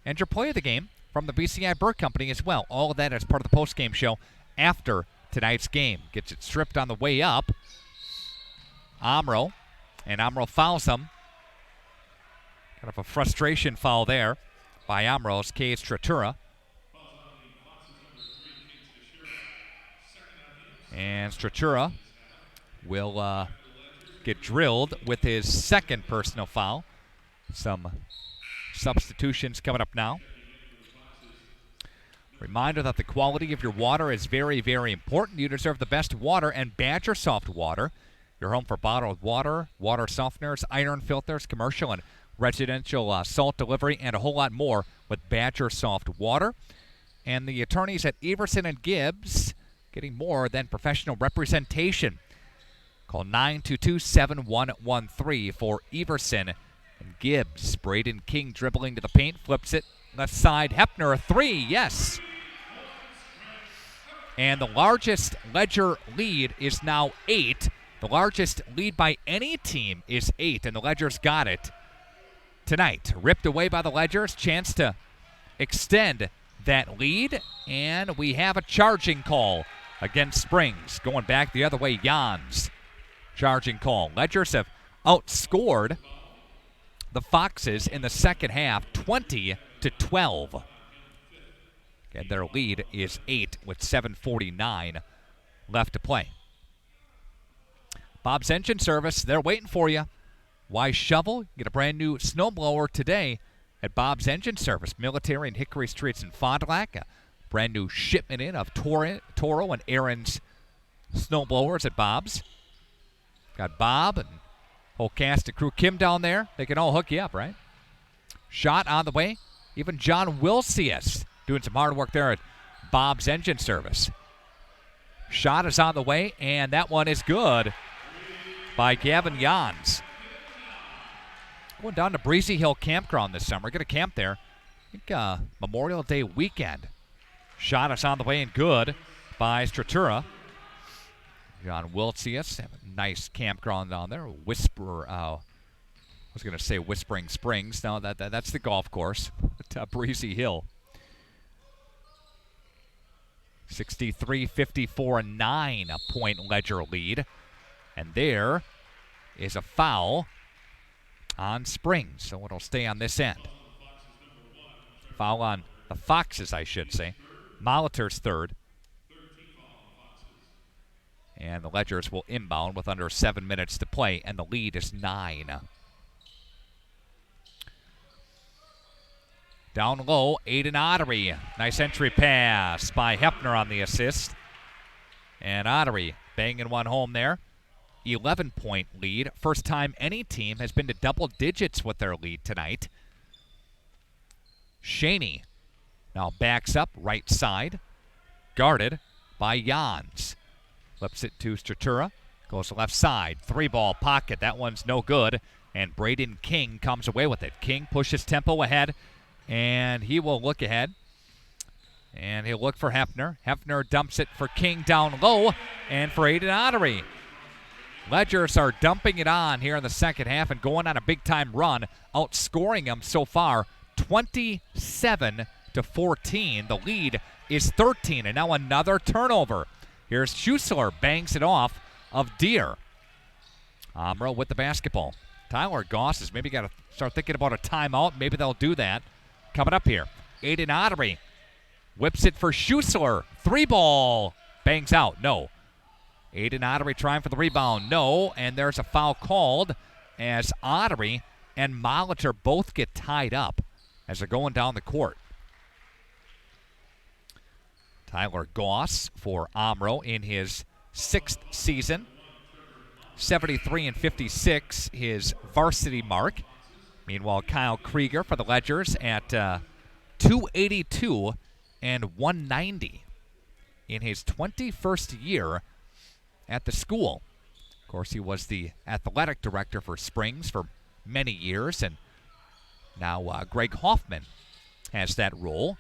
[SPEAKER 2] and your play of the game from the BCI Burke Company as well. All of that as part of the post-game show after tonight's game. Gets it stripped on the way up. Omro, and Omro fouls him. Kind of a frustration foul there by Omro's Kay Stratura. And Stratura will get drilled with his second personal foul. Some substitutions coming up now. Reminder that the quality of your water is very, very important. You deserve the best water, and Badger Soft Water, your home for bottled water, water softeners, iron filters, commercial and residential salt delivery, and a whole lot more with Badger Soft Water. And the attorneys at Everson and Gibbs getting more than professional representation. Call 922-7113 for Everson and Gibbs. Braden King dribbling to the paint, flips it left side. Hefner, a three, yes. And the largest Ledger lead is now 8. The largest lead by any team is 8, and the Ledgers got it tonight. Ripped away by the Ledgers. Chance to extend that lead, and we have a charging call against Springs. Going back the other way, Jans. Charging call. Ledgers have outscored the Foxes in the second half 20-12. And their lead is 8 with 7:49 left to play. Bob's Engine Service, they're waiting for you. Why shovel? Get a brand new snowblower today at Bob's Engine Service. Military and Hickory Streets in Fond du Lac. A brand new shipment in of Toro and Aaron's snowblowers at Bob's. Got Bob and whole cast and crew. Kim down there. They can all hook you up, right? Shot on the way. Even John Wilsius doing some hard work there at Bob's Engine Service. Shot is on the way, and that one is good by Gavin Jans. Going down to Breezy Hill Campground this summer. Going to camp there. I think Memorial Day weekend. Shot is on the way and good by Stratura. John Wiltsius, have a nice campground down there. I was going to say Whispering Springs. No, that's the golf course at Breezy Hill. 63-54, 9-point Ledger lead. And there is a foul on Springs, so it'll stay on this end. Foul on the Foxes, I should say. Molitor's third. And the Ledgers will inbound with under 7 minutes to play, and the lead is 9. Down low, Aiden Ottery. Nice entry pass by Hefner on the assist. And Ottery banging one home there. 11-point lead. First time any team has been to double digits with their lead tonight. Shaney now backs up right side. Guarded by Jans. Flips it to Stratura. Goes to left side. 3-ball pocket. That one's no good. And Braden King comes away with it. King pushes tempo ahead. And he will look ahead. And he'll look for Hefner. Hefner dumps it for King down low. And for Aiden Ottery. Ledgers are dumping it on here in the second half and going on a big-time run, outscoring them so far 27-14. The lead is 13, and now another turnover. Here's Schussler, bangs it off of Deere. Omro with the basketball. Tyler Goss has maybe got to start thinking about a timeout. Maybe they'll do that. Coming up here, Aiden Ottery whips it for Schussler. 3-ball, bangs out, no. Aiden Ottery trying for the rebound. No, and there's a foul called as Ottery and Molitor both get tied up as they're going down the court. Tyler Goss for Omro in his 6th season. 73-56, his varsity mark. Meanwhile, Kyle Krieger for the Ledgers at 282 and 190 in his 21st year at the school. Of course, he was the athletic director for Springs for many years, and now Greg Hoffman has that role.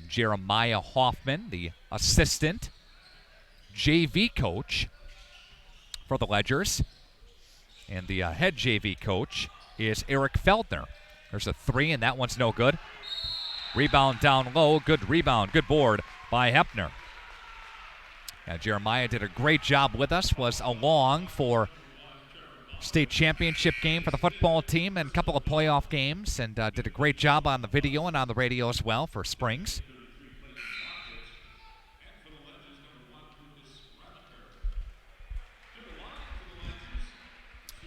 [SPEAKER 2] Jeremiah Hoffman, the assistant JV coach for the Ledgers, and the head JV coach is Eric Feldner. There's a 3, and that one's no good. Rebound down low. Good rebound. Good board by Hepner. Jeremiah did a great job with us, was along for state championship game for the football team and a couple of playoff games, and did a great job on the video and on the radio as well for Springs.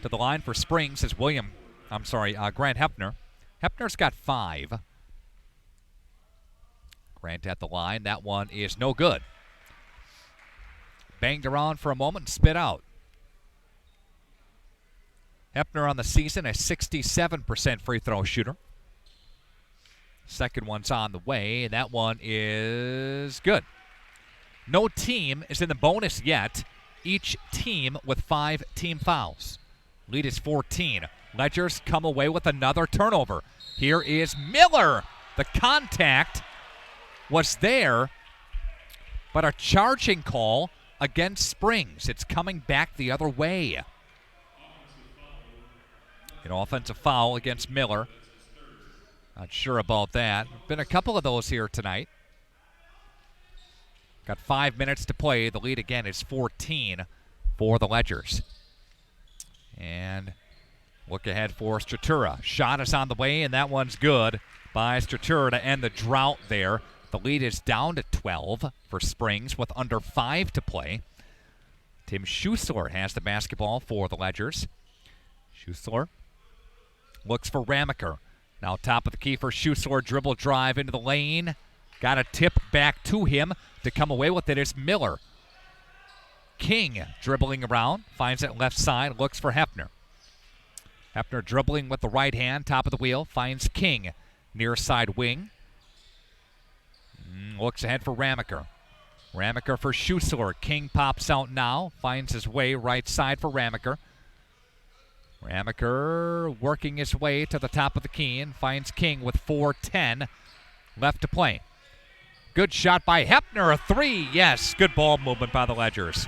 [SPEAKER 2] To the line for Springs is Grant Hepner. Hepner's got 5. Grant at the line. That one is no good. Banged around for a moment and spit out. Hepner on the season, a 67% free throw shooter. Second one's on the way, and that one is good. No team is in the bonus yet. Each team with 5 team fouls. Lead is 14. Ledgers come away with another turnover. Here is Miller. The contact was there, but a charging call against Springs. It's coming back the other way. An offensive foul against Miller. Not sure about that. Been a couple of those here tonight. Got 5 minutes to play. The lead again is 14 for the Ledgers. And look ahead for Stratura. Shot is on the way, and that one's good by Stratura to end the drought there. The lead is down to 12 for Springs with under 5 to play. Tim Schussler has the basketball for the Ledgers. Schussler looks for Ramaker. Now top of the key for Schussler. Dribble drive into the lane. Got a tip back to him. To come away with it is Miller. King dribbling around. Finds it left side. Looks for Hepner. Hepner dribbling with the right hand. Top of the wheel. Finds King. Near side wing. Looks ahead for Ramaker. Ramaker for Schussler. King pops out now. Finds his way right side for Ramaker. Ramaker working his way to the top of the key and finds King with 4:10 left to play. Good shot by Hepner. A 3. Yes, good ball movement by the Ledgers.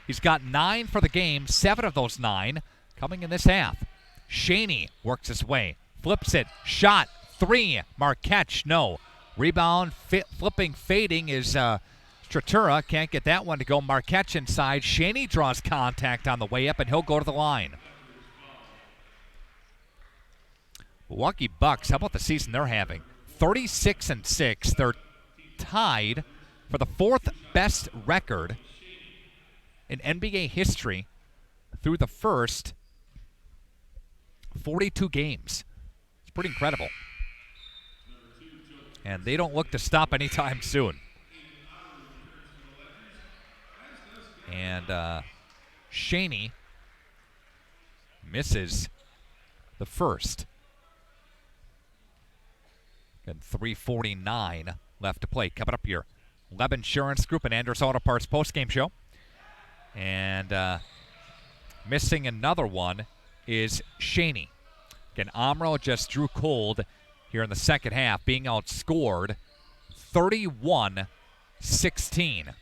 [SPEAKER 2] He's got 9 for the game. 7 of those 9 coming in this half. Shaney works his way. Flips it. Shot. 3. Marquette. No. Rebound. Flipping. Fading is Stratura. Can't get that one to go. Marquette inside. Shaney draws contact on the way up, and he'll go to the line. Milwaukee Bucks, how about the season they're having? 36-6. They're tied for the 4th best record in NBA history through the first 42 games. It's pretty incredible. And they don't look to stop anytime soon. And Shaney misses the first. And 3:49 left to play. Coming up here, Leb Insurance Group and Anders Auto Parts postgame show. And missing another one is Shaney. Again, Omro just drew cold here in the second half, being outscored 31-16.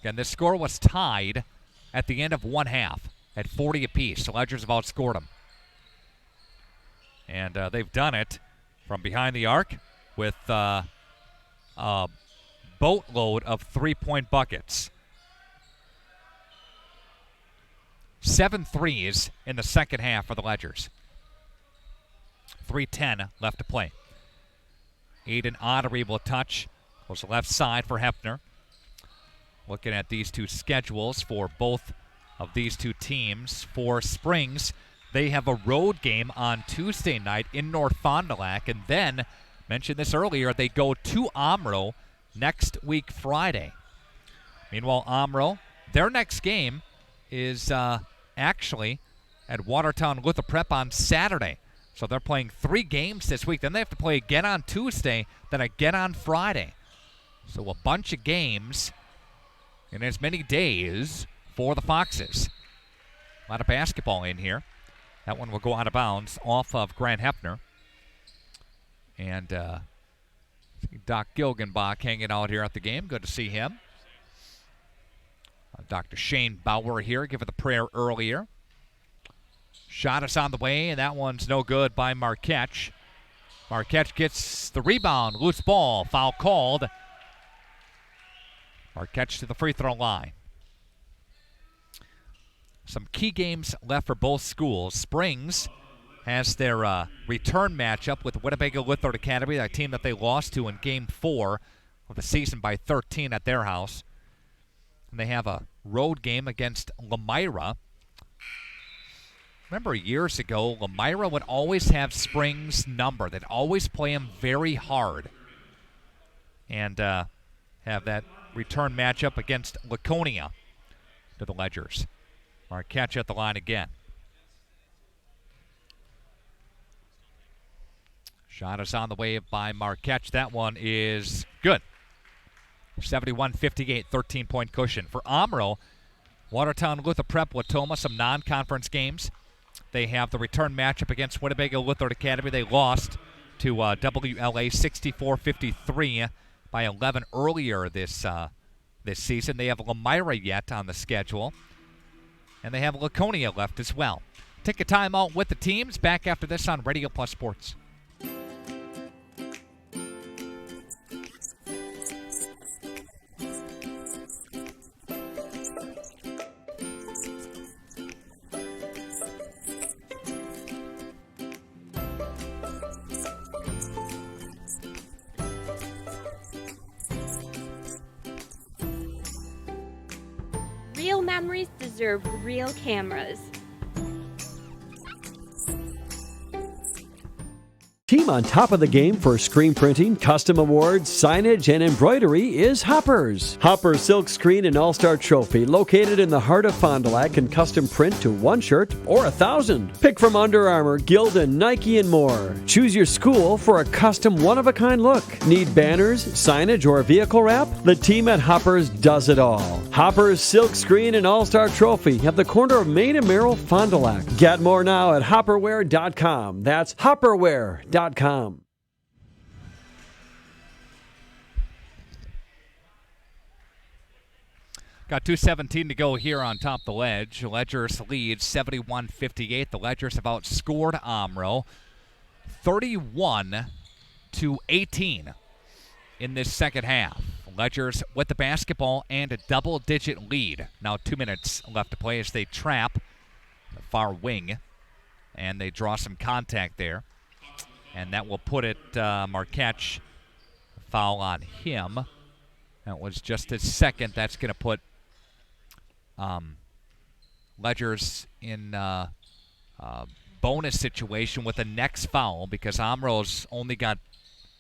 [SPEAKER 2] Again, this score was tied at the end of one half at 40 apiece. The Ledgers have outscored them. And they've done it from behind the arc with a boatload of three-point buckets. 7 threes in the second half for the Ledgers. 3:10 left to play. Aiden Ottery will touch. Goes to the left side for Hepner. Looking at these two schedules for both of these two teams. For Springs, they have a road game on Tuesday night in North Fond du Lac. And then, mentioned this earlier, they go to Omro next week Friday. Meanwhile, Omro, their next game is actually at Watertown Luther Prep on Saturday. So they're playing 3 games this week. Then they have to play again on Tuesday, then again on Friday. So a bunch of games in as many days for the Foxes. A lot of basketball in here. That one will go out of bounds off of Grant Hepner. And Doc Gilgenbach hanging out here at the game. Good to see him. Dr. Shane Bauer here, giving the prayer earlier. Shot is on the way, and that one's no good by Marquette. Marquette gets the rebound. Loose ball. Foul called. Marquette to the free throw line. Some key games left for both schools. Springs has their return matchup with Winnebago Lithard Academy, that team that they lost to in Game 4 of the season by 13 at their house. And they have a road game against Lemira. Remember years ago, Lemira would always have Springs' number. They'd always play him very hard. And have that return matchup against Laconia to the Ledgers. Marquette at the line again. Shot is on the way by Marquette. That one is good. 71-58, 13-point cushion. For Omro, Watertown Luther Prep Watoma, some non-conference games. They have the return matchup against Winnebago Lithard Academy. They lost to WLA 64-53 by 11 earlier this season. They have Lemira yet on the schedule. And they have Laconia left as well. Take a timeout with the teams. Back after this on Radio Plus Sports.
[SPEAKER 9] Real memories deserve real cameras.
[SPEAKER 13] Team on top of the game for screen printing, custom awards, signage, and embroidery is Hoppers. Hoppers Silk Screen and All-Star Trophy, located in the heart of Fond du Lac, can custom print to 1 shirt or 1,000. Pick from Under Armour, Gildan, Nike, and more. Choose your school for a custom one-of-a-kind look. Need banners, signage, or vehicle wrap? The team at Hoppers does it all. Hoppers Silk Screen and All-Star Trophy at the corner of Main and Merrill, Fond du Lac. Get more now at hopperware.com. That's hopperware.com.
[SPEAKER 2] Got 2:17 to go here on top of the ledge. Ledgers lead 71-58. The Ledgers have outscored Omro 31-18 in this second half. Ledgers with the basketball and a double-digit lead. Now 2 minutes left to play as they trap the far wing, and they draw some contact there. And that will put it, Marquette, foul on him. That was just his second. That's going to put Ledgers in bonus situation with the next foul because Omro's only got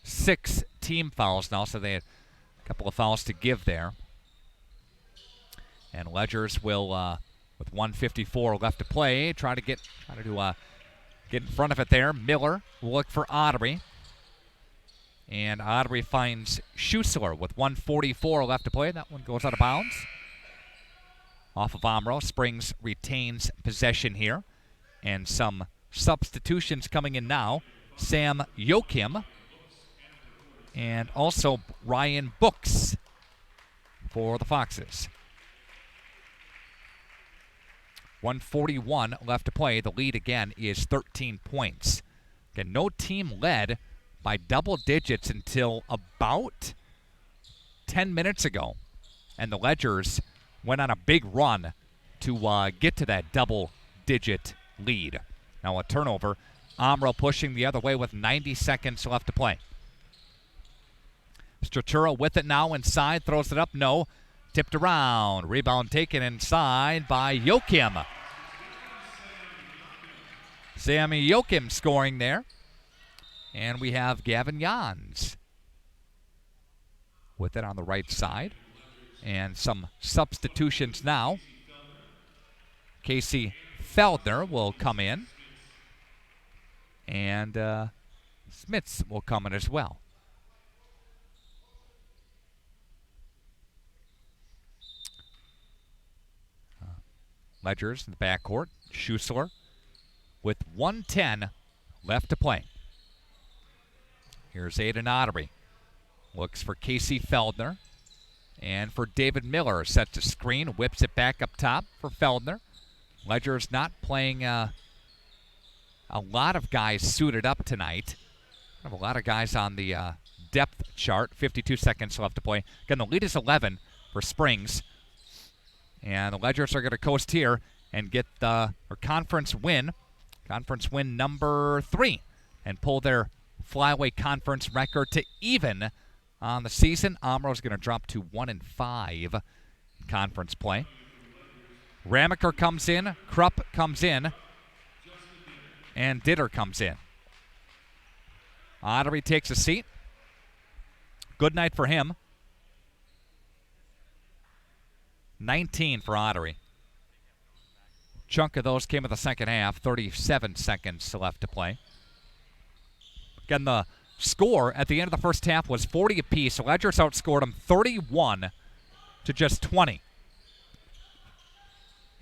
[SPEAKER 2] 6 team fouls now, so they had a couple of fouls to give there. And Ledgers will, with 1:54 left to play, try to get in front of it there. Miller will look for Ottery. And Ottery finds Schussler with 1:44 left to play. That one goes out of bounds. Off of Omro. Springs retains possession here. And some substitutions coming in now. Sam Joachim. And also Ryan Books for the Foxes. 1:41 left to play. The lead again is 13 points. Again, no team led by double digits until about 10 minutes ago. And the Ledgers went on a big run to get to that double-digit lead. Now a turnover. Omro pushing the other way with 90 seconds left to play. Stratura with it now inside. Throws it up. No. Tipped around. Rebound taken inside by Joachim. Sammy Joachim scoring there. And we have Gavin Jans with it on the right side. And some substitutions now. Casey Feldner will come in. And Smits will come in as well. Ledgers in the backcourt. Schussler with 1:10 left to play. Here's Aiden Ottery. Looks for Casey Feldner. And for David Miller, sets a screen, whips it back up top for Feldner. Ledger's not playing a lot of guys suited up tonight. We have a lot of guys on the depth chart. 52 seconds left to play. Again, the lead is 11 for Springs. And the Ledgers are going to coast here and get the conference win number 3, and pull their flyweight conference record to even on the season. Omro's going to drop to 1-5 in conference play. Ramaker comes in, Krupp comes in, and Ditter comes in. Ottery takes a seat. Good night for him. 19 for Ottery. Chunk of those came in the second half. 37 seconds left to play. Again, the score at the end of the first half was 40 apiece. So Ledgers outscored them 31 to just 20.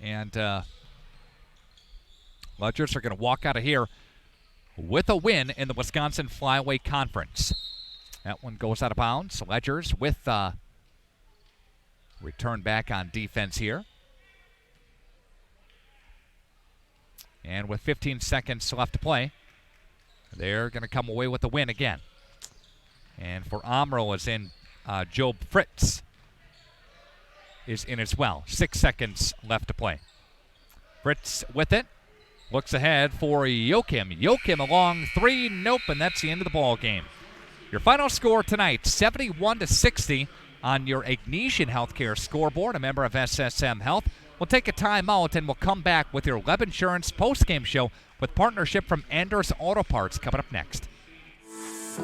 [SPEAKER 2] And Ledgers are going to walk out of here with a win in the Wisconsin Flyweight Conference. That one goes out of bounds. Ledgers with return back on defense here. And with 15 seconds left to play, they're going to come away with the win again. And for Omro is in, Job Fritz is in as well. 6 seconds left to play. Fritz with it. Looks ahead for Joachim. Joachim along 3. Nope, and that's the end of the ball game. Your final score tonight, 71-60 on your Ignesian Healthcare scoreboard, a member of SSM Health. We'll take a timeout and we'll come back with your Web Insurance postgame show with partnership from Anders Auto Parts coming up next.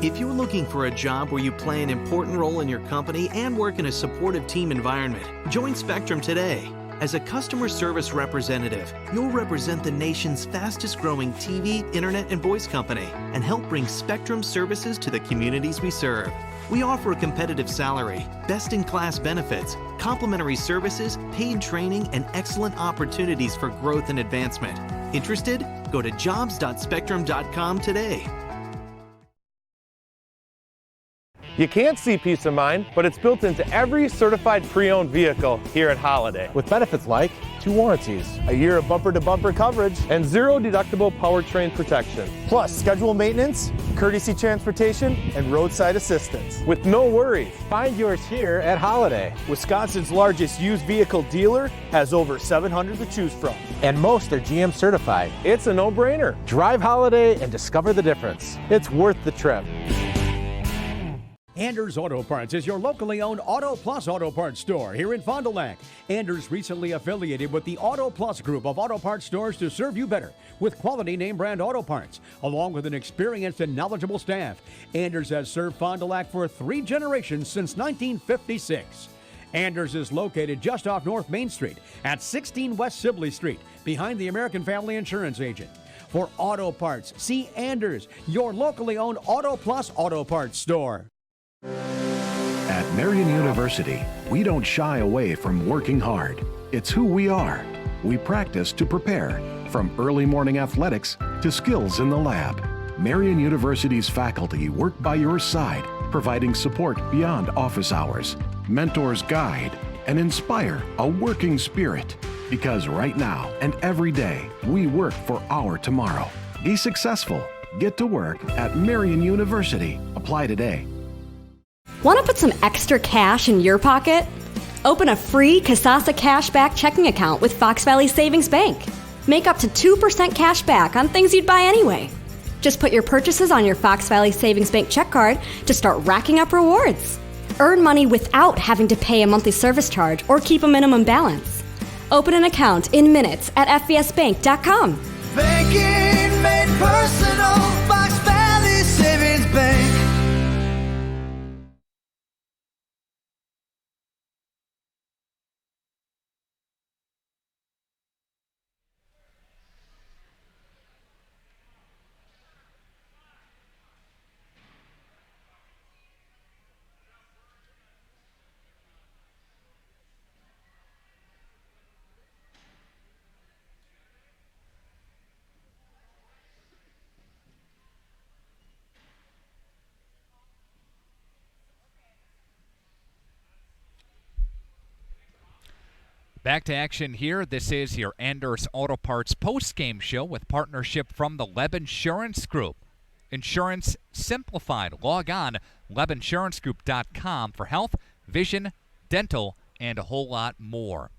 [SPEAKER 10] If you're looking for a job where you play an important role in your company and work in a supportive team environment, join Spectrum today. As a customer service representative, you'll represent the nation's fastest growing TV, internet, and voice company and help bring Spectrum services to the communities we serve. We offer a competitive salary, best-in-class benefits, complimentary services, paid training, and excellent opportunities for growth and advancement. Interested? Go to jobs.spectrum.com today.
[SPEAKER 22] You can't see peace of mind, but it's built into every certified pre-owned vehicle here at Holiday.
[SPEAKER 23] With benefits like 2 warranties,
[SPEAKER 22] A year of bumper-to-bumper coverage, and 0 deductible powertrain protection.
[SPEAKER 23] plus scheduled maintenance, courtesy transportation, and roadside assistance.
[SPEAKER 22] With no worries.
[SPEAKER 23] Find yours here at Holiday. Wisconsin's largest used vehicle dealer has over 700 to choose from, and most are GM certified.
[SPEAKER 22] It's a no-brainer.
[SPEAKER 23] Drive Holiday and discover the difference. It's worth the trip.
[SPEAKER 13] Anders Auto Parts is your locally owned Auto Plus Auto Parts store here in Fond du Lac. Anders recently affiliated with the Auto Plus group of auto parts stores to serve you better with quality name brand auto parts, along with an experienced and knowledgeable staff. Anders has served Fond du Lac for 3 generations since 1956. Anders is located just off North Main Street at 16 West Sibley Street, behind the American Family Insurance Agent. For auto parts, see Anders, your locally owned Auto Plus Auto Parts store.
[SPEAKER 14] At Marian University, we don't shy away from working hard. It's who we are. We practice to prepare, from early morning athletics to skills in the lab. Marian University's faculty work by your side, providing support beyond office hours. Mentors guide and inspire a working spirit. Because right now and every day, we work for our tomorrow. Be successful. Get to work at Marian University. Apply today.
[SPEAKER 11] Want to put some extra cash in your pocket? Open a free Kasasa Cashback checking account with Fox Valley Savings Bank. Make up to 2% cash back on things you'd buy anyway. Just put your purchases on your Fox Valley Savings Bank check card to start racking up rewards. Earn money without having to pay a monthly service charge or keep a minimum balance. Open an account in minutes at fvsbank.com.
[SPEAKER 3] Banking made personal, Fox Valley Savings Bank.
[SPEAKER 2] Back to action here. This is your Anders Auto Parts post-game show with partnership from the Leb Insurance Group. Insurance simplified. Log on lebinsurancegroup.com for health, vision, dental, and a whole lot more.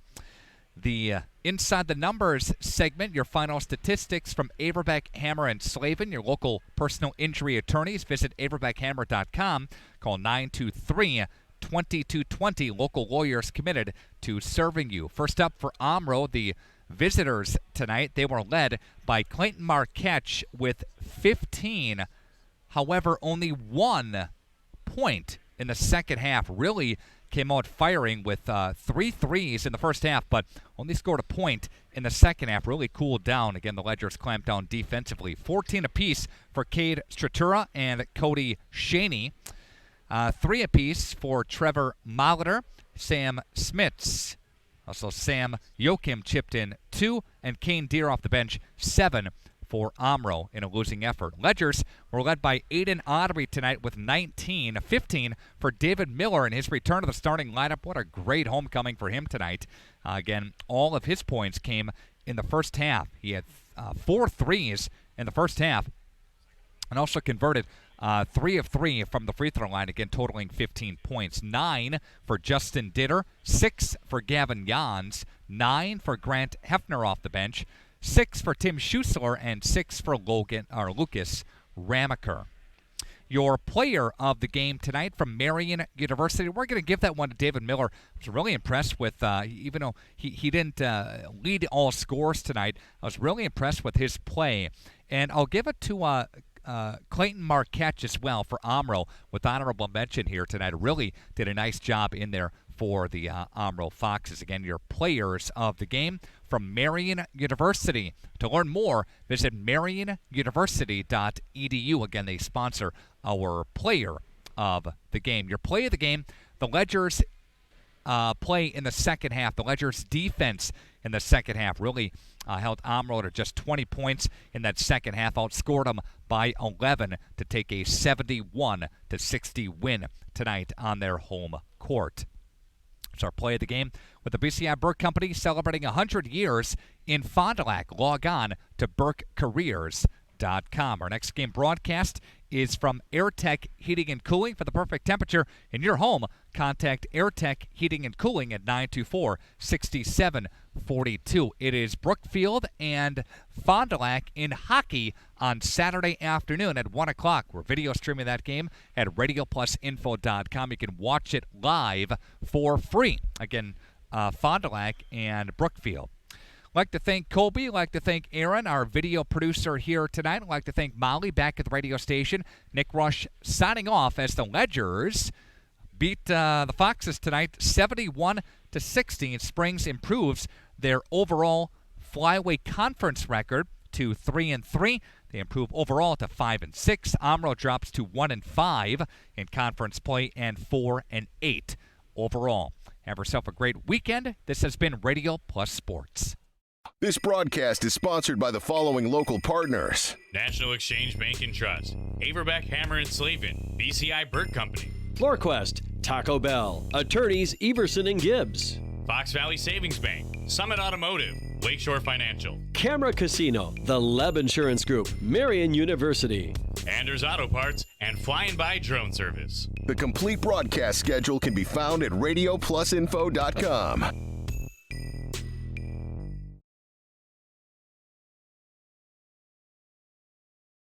[SPEAKER 2] The Inside the Numbers segment, your final statistics from Averbeck, Hammer, and Slavin, your local personal injury attorneys. Visit averbeckhammer.com. Call 923-2220. Local lawyers committed to serving you. First up for Omro, the visitors tonight. They were led by Clayton Marquette with 15. However, only 1 point in the second half. Really came out firing with 3 threes in the first half, but only scored a point in the second half. Really cooled down. Again, the Ledgers clamped down defensively. 14 apiece for Cade Stratura and Cody Shaney. 3 apiece for Trevor Molitor, Sam Smits. Also, Sam Joachim chipped in 2, and Kane Deere off the bench 7 for Omro in a losing effort. Ledgers were led by Aiden Audrey tonight with 19, 15 for David Miller in his return to the starting lineup. What a great homecoming for him tonight. Again, all of his points came in the first half. He had 4 threes in the first half and also converted 3 of 3 from the free throw line, again totaling 15 points. 9 for Justin Ditter, 6 for Gavin Jans, 9 for Grant Hefner off the bench, 6 for Tim Schussler, and 6 for Lucas Ramaker. Your player of the game tonight from Marian University, we're going to give that one to David Miller. I was really impressed with, even though he didn't lead all scores tonight, I was really impressed with his play. And I'll give it to Clayton Marquette as well for Omro with honorable mention here tonight. Really did a nice job in there for the Omro Foxes. Again, your players of the game from Marian University. To learn more, visit marianuniversity.edu. Again, they sponsor our player of the game. Your play of the game, the Ledgers play in the second half. The Ledgers defense in the second half really held Omro to just 20 points in that second half. Outscored them by 11 to take a 71-60 win tonight on their home court. It's our play of the game with the BCI Burke Company celebrating 100 years in Fond du Lac. Log on to burkecareers.com. Our next game broadcast is from AirTech Heating and Cooling. For the perfect temperature in your home, contact AirTech Heating and Cooling at 924-6742. It is Brookfield and Fond du Lac in hockey on Saturday afternoon at 1 o'clock. We're video streaming that game at radioplusinfo.com. You can watch it live for free. Again, Fond du Lac and Brookfield. Like to thank Colby, like to thank Aaron, our video producer here tonight. I'd like to thank Molly back at the radio station. Nick Rush signing off as the Ledgers beat the Foxes tonight 71-16. Springs improves their overall flyweight conference record to 3-3. They improve overall to 5-6. Omro drops to 1-5 in conference play and 4-8 overall. Have yourself a great weekend. This has been Radio Plus Sports.
[SPEAKER 12] This broadcast is sponsored by the following local partners:
[SPEAKER 1] National Exchange Bank and Trust, Averbeck, Hammer, and Slavin, BCI Burke Company,
[SPEAKER 15] FloorQuest, Taco Bell, Attorneys Everson and Gibbs,
[SPEAKER 1] Fox Valley Savings Bank, Summit Automotive, Lakeshore Financial,
[SPEAKER 15] Camera Casino, the Leb Insurance Group, Marian University,
[SPEAKER 1] Anders Auto Parts, and Flying By Drone Service.
[SPEAKER 12] The complete broadcast schedule can be found at radioplusinfo.com.